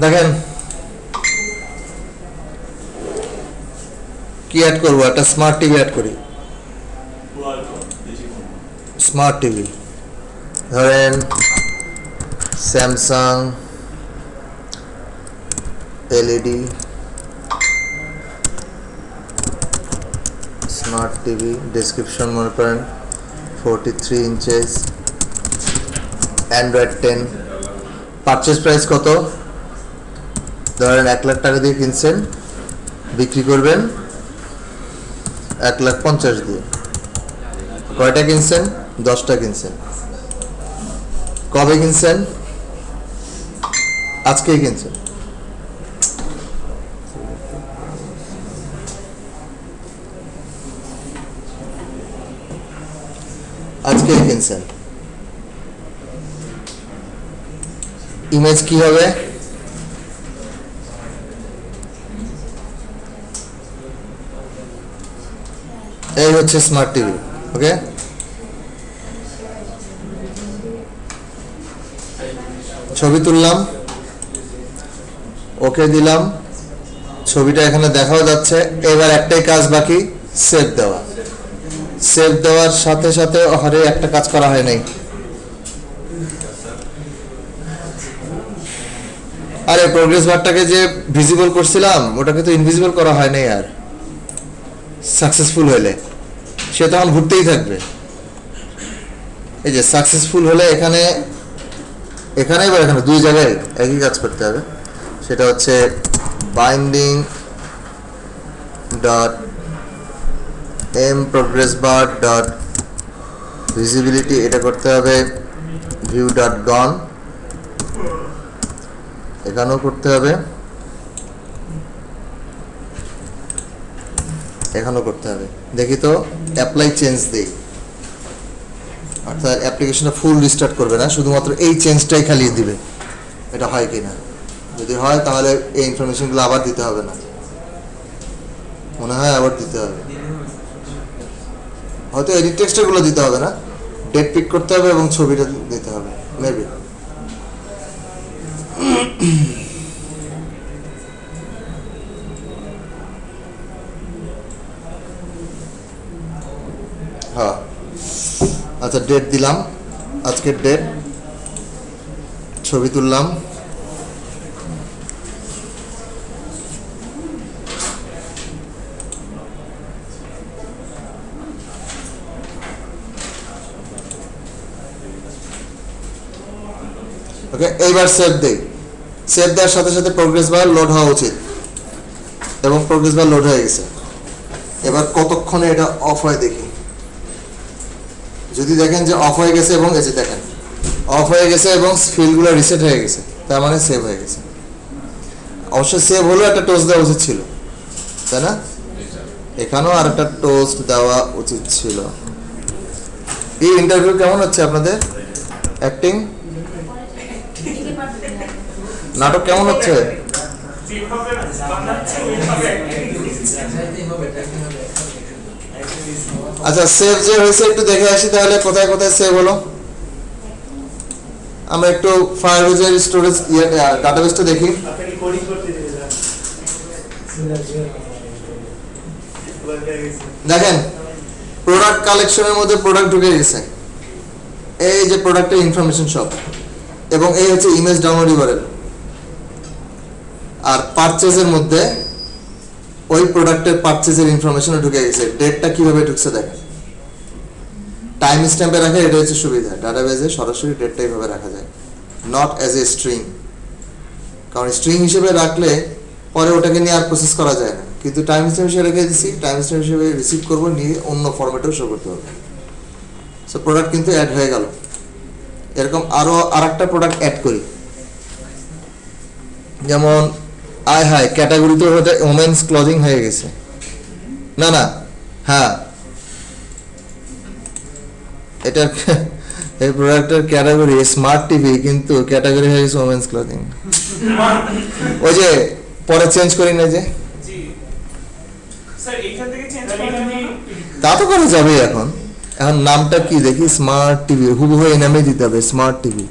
দেখেন কি অ্যাড করবো, একটা স্মার্ট টিভি অ্যাড করি। স্মার্ট টিভি ধরেন Samsung LED smart TV, description মনে করেন 43 ইঞ্চেস, অ্যান্ড্রয়েড 10। পারচেজ প্রাইস কত, ধরেন 1 লাখ টাকা দিয়ে কিনছেন, বিক্রি করবেন 1,50,000 দিয়ে। কয়টা কিনছেন, 10টা কিনছেন। কবে কিনছেন, আজকেই কিনছেন। আজকেই কিনছেন। ইমেজ কি হবে, এই হচ্ছে স্মার্ট টিভি। ওকে, ছবি তুললাম, ওকে দিলাম, ছবিটা এখানে দেখাও যাচ্ছে। এবার একটাই কাজ বাকি, সেভ দেওয়া। সেভ দেওয়ার সাথে সাথে হরে একটা কাজ করা হয় নাই। আরে প্রোগ্রেস বারটাকে যে ভিজিবল করছিলাম ওটাকে তো ইনভিজিবল করা হয় নাই। আর সাকসেসফুল হলে সে তখন ঘুরতেই থাকবে। এই যে সাকসেসফুল হলে এখানে এখানে বা এখানে দুই জায়গায় একই কাজ করতে হবে, সেটা হচ্ছে binding dot M progress bar dot visibility, এটা করতে হবে ভিউ ডট গন, এখানেও করতে হবে, এখানেও করতে হবে। দেখি তো অ্যাপ্লাই চেঞ্জ দিই, অর্থাৎ অ্যাপ্লিকেশনটা ফুল রিস্টার্ট করবে না, শুধুমাত্র এই চেঞ্জটাই খালি দিবে, এটা হয় কি না। যদি হয় তাহলে এই ইনফরমেশনগুলো আবার দিতে হবে না, মনে হয় আবার দিতে হবে, হয়তো এডিট টেক্সটগুলো দিতে হবে না, ডেট পিক করতে হবে এবং ছবিটা দিতে হবে মেবি। হ্যাঁ আচ্ছা, ডেট দিলাম, আজকের ডেট, ছবি তুললাম, ওকে। এইবার সেভ দেই, সেভ দেওয়ার সাথে সাথে প্রোগ্রেস বার লোড হওয়া উচিত, এবং প্রোগ্রেস বার লোড হয়ে গেছে। এবার কতক্ষণে এটা অফ হয় দেখি। যদি দেখেন যে অফ হয়ে গেছে এবং এই যে দেখেন অফ হয়ে গেছে এবং ফিল্ডগুলো রিসেট হয়ে গেছে, তার মানে সেভ হয়ে গেছে। অবশ্যই সেভ হলো একটা টোস্ট দেওয়া উচিত ছিল, তাই না? এখানেও আর একটা টোস্ট দেওয়া উচিত ছিল। এই ইন্টারভিউ কেমন হচ্ছে আপনাদের? অ্যাক্টিং নাটক কেমন হচ্ছে? আচ্ছা, সেভ যে হয়েছে একটু দেখে আসি তাহলে, কোথায় কোথায় সেভ হলো। আমরা একটু ফায়ারবেজের স্টোরেজ ডাটাবেসটা দেখি। দেখেন প্রোডাক্ট কালেকশনের মধ্যে প্রোডাক্ট ঢুকে গেছে, এই যে প্রোডাক্টের ইনফরমেশন সব, এবং এই হচ্ছে ইমেজ ডাউনলোড ইউআরএল। আর পারচেজের মধ্যে ওই প্রোডাক্টের পারচেজের ইনফরমেশনও ঢুকে গেছে। ডেটটা কিভাবে ঢুকছে দেখেন, টাইম স্ট্যাম্পে রাখা, এটা হচ্ছে সুবিধা। ডাটাবেজে সরাসরি ডেটটা এইভাবে রাখা যায়, নট অ্যাজ এ স্ট্রিং, কারণ স্ট্রিং হিসেবে রাখলে পরে ওটাকে নিয়ে আর প্রসেস করা যায় না। কিন্তু টাইম স্ট্যাম্প হিসেবে রেখে দিচ্ছি, টাইম স্ট্যাম্প হিসেবে রিসিভ করবো, নিয়ে অন্য ফরম্যাটেও শো করতে হবে। সো প্রোডাক্ট কিন্তু অ্যাড হয়ে গেল। এরকম আরও আর একটা প্রোডাক্ট অ্যাড করি, যেমন আয় হায় ক্যাটাগরিতে ওটা ওমেন্স ক্লদিং হয়ে গেছে, না না হ্যাঁ এটার এই প্রোডাক্টের ক্যাটাগরি স্মার্ট টিভি, কিন্তু ক্যাটাগরি হয়ে গেছে ওমেন্স ক্লদিং। ওই যে পরে চেঞ্জ করি না যে, তা তো করা যাবে। এখন এখন নামটা কি দেখি, স্মার্ট টিভি, হুবহু এই নামে দিতে হবে, স্মার্ট টিভি।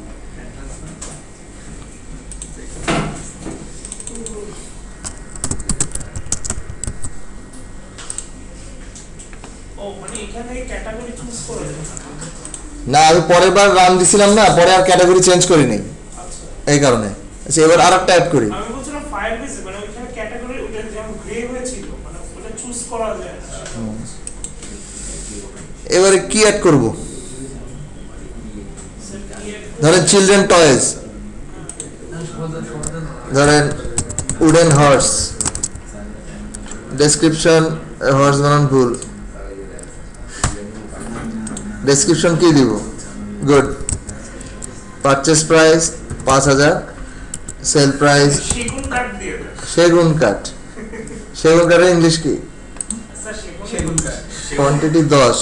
না আমি পরের বার রান দিছিলাম না, পরে আর ক্যাটাগরি চেঞ্জ করিনি এই কারণে। আচ্ছা এবার আর একটা অ্যাড করি। আমি বলছিলাম ফায়ারবেজে মানে ওইখানে ক্যাটাগরি ওটা যেমন গ্রে হয়েছিল মানে ওটা চুজ করা যায় না। এবারে কি অ্যাড করব? ধরেন চিলড্রেন টয়েজ, ধরেন উডেন হর্স, ডেসক্রিপশন হর্স বানান ভুল, ডেসক্রিপশন কি দিব? Good. Purchase price 5000, sell price সেগুন কাঠ দিয়ে দেন। সেগুন কাঠ, সেগুন কাঠের ইংলিশ কি? স্যার সেগুন কাঠ কোয়ান্টিটি 10।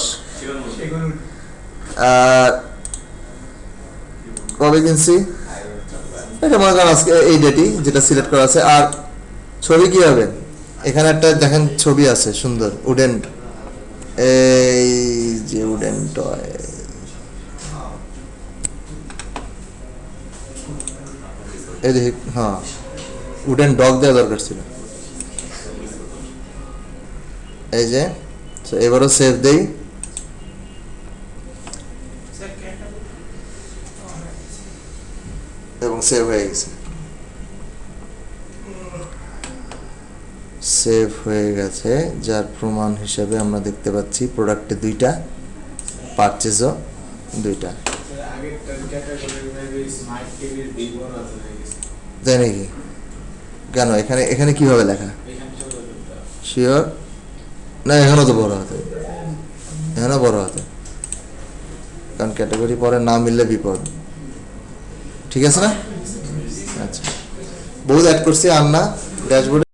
সেগুন আর কবে কিনছি এটা মনে করেন আজকে এই ডেটই যেটা সিলেক্ট করা আছে। আর ছবি কি হবে? এখানে একটা দেখেন ছবি আছে সুন্দর, উডেন, এই যে উডেন টয়, এই দেখি, হ্যাঁ উডেন ডগ দেওয়া দরকার ছিল, এই যে। এবারও সেভ দেই, স্যার ক্যাটাগরি এবং সেভ হয়ে গেছে। সেভ হয়ে গেছে, যার প্রমাণ হিসেবে আমরা দেখতে পাচ্ছি প্রোডাক্টে দুইটা, পারচেজও দুইটা আগের ক্যাটাগরি মেবি স্মার্ট টিভির বি বড় আছে হয়ে গেছে তাই নাকি? কেন এখানে এখানে কিভাবে লেখা? এখানে ছোট ছোটটা শিওর না, এখানেও তো বড় হাতে, এখানেও বড় হাতে, কারণ ক্যাটাগরি পরে না মিললে বিপদ। ঠিক আছে না? আচ্ছা, বহুত অ্যাড করছি আর না ড্যাশবোর্ডে।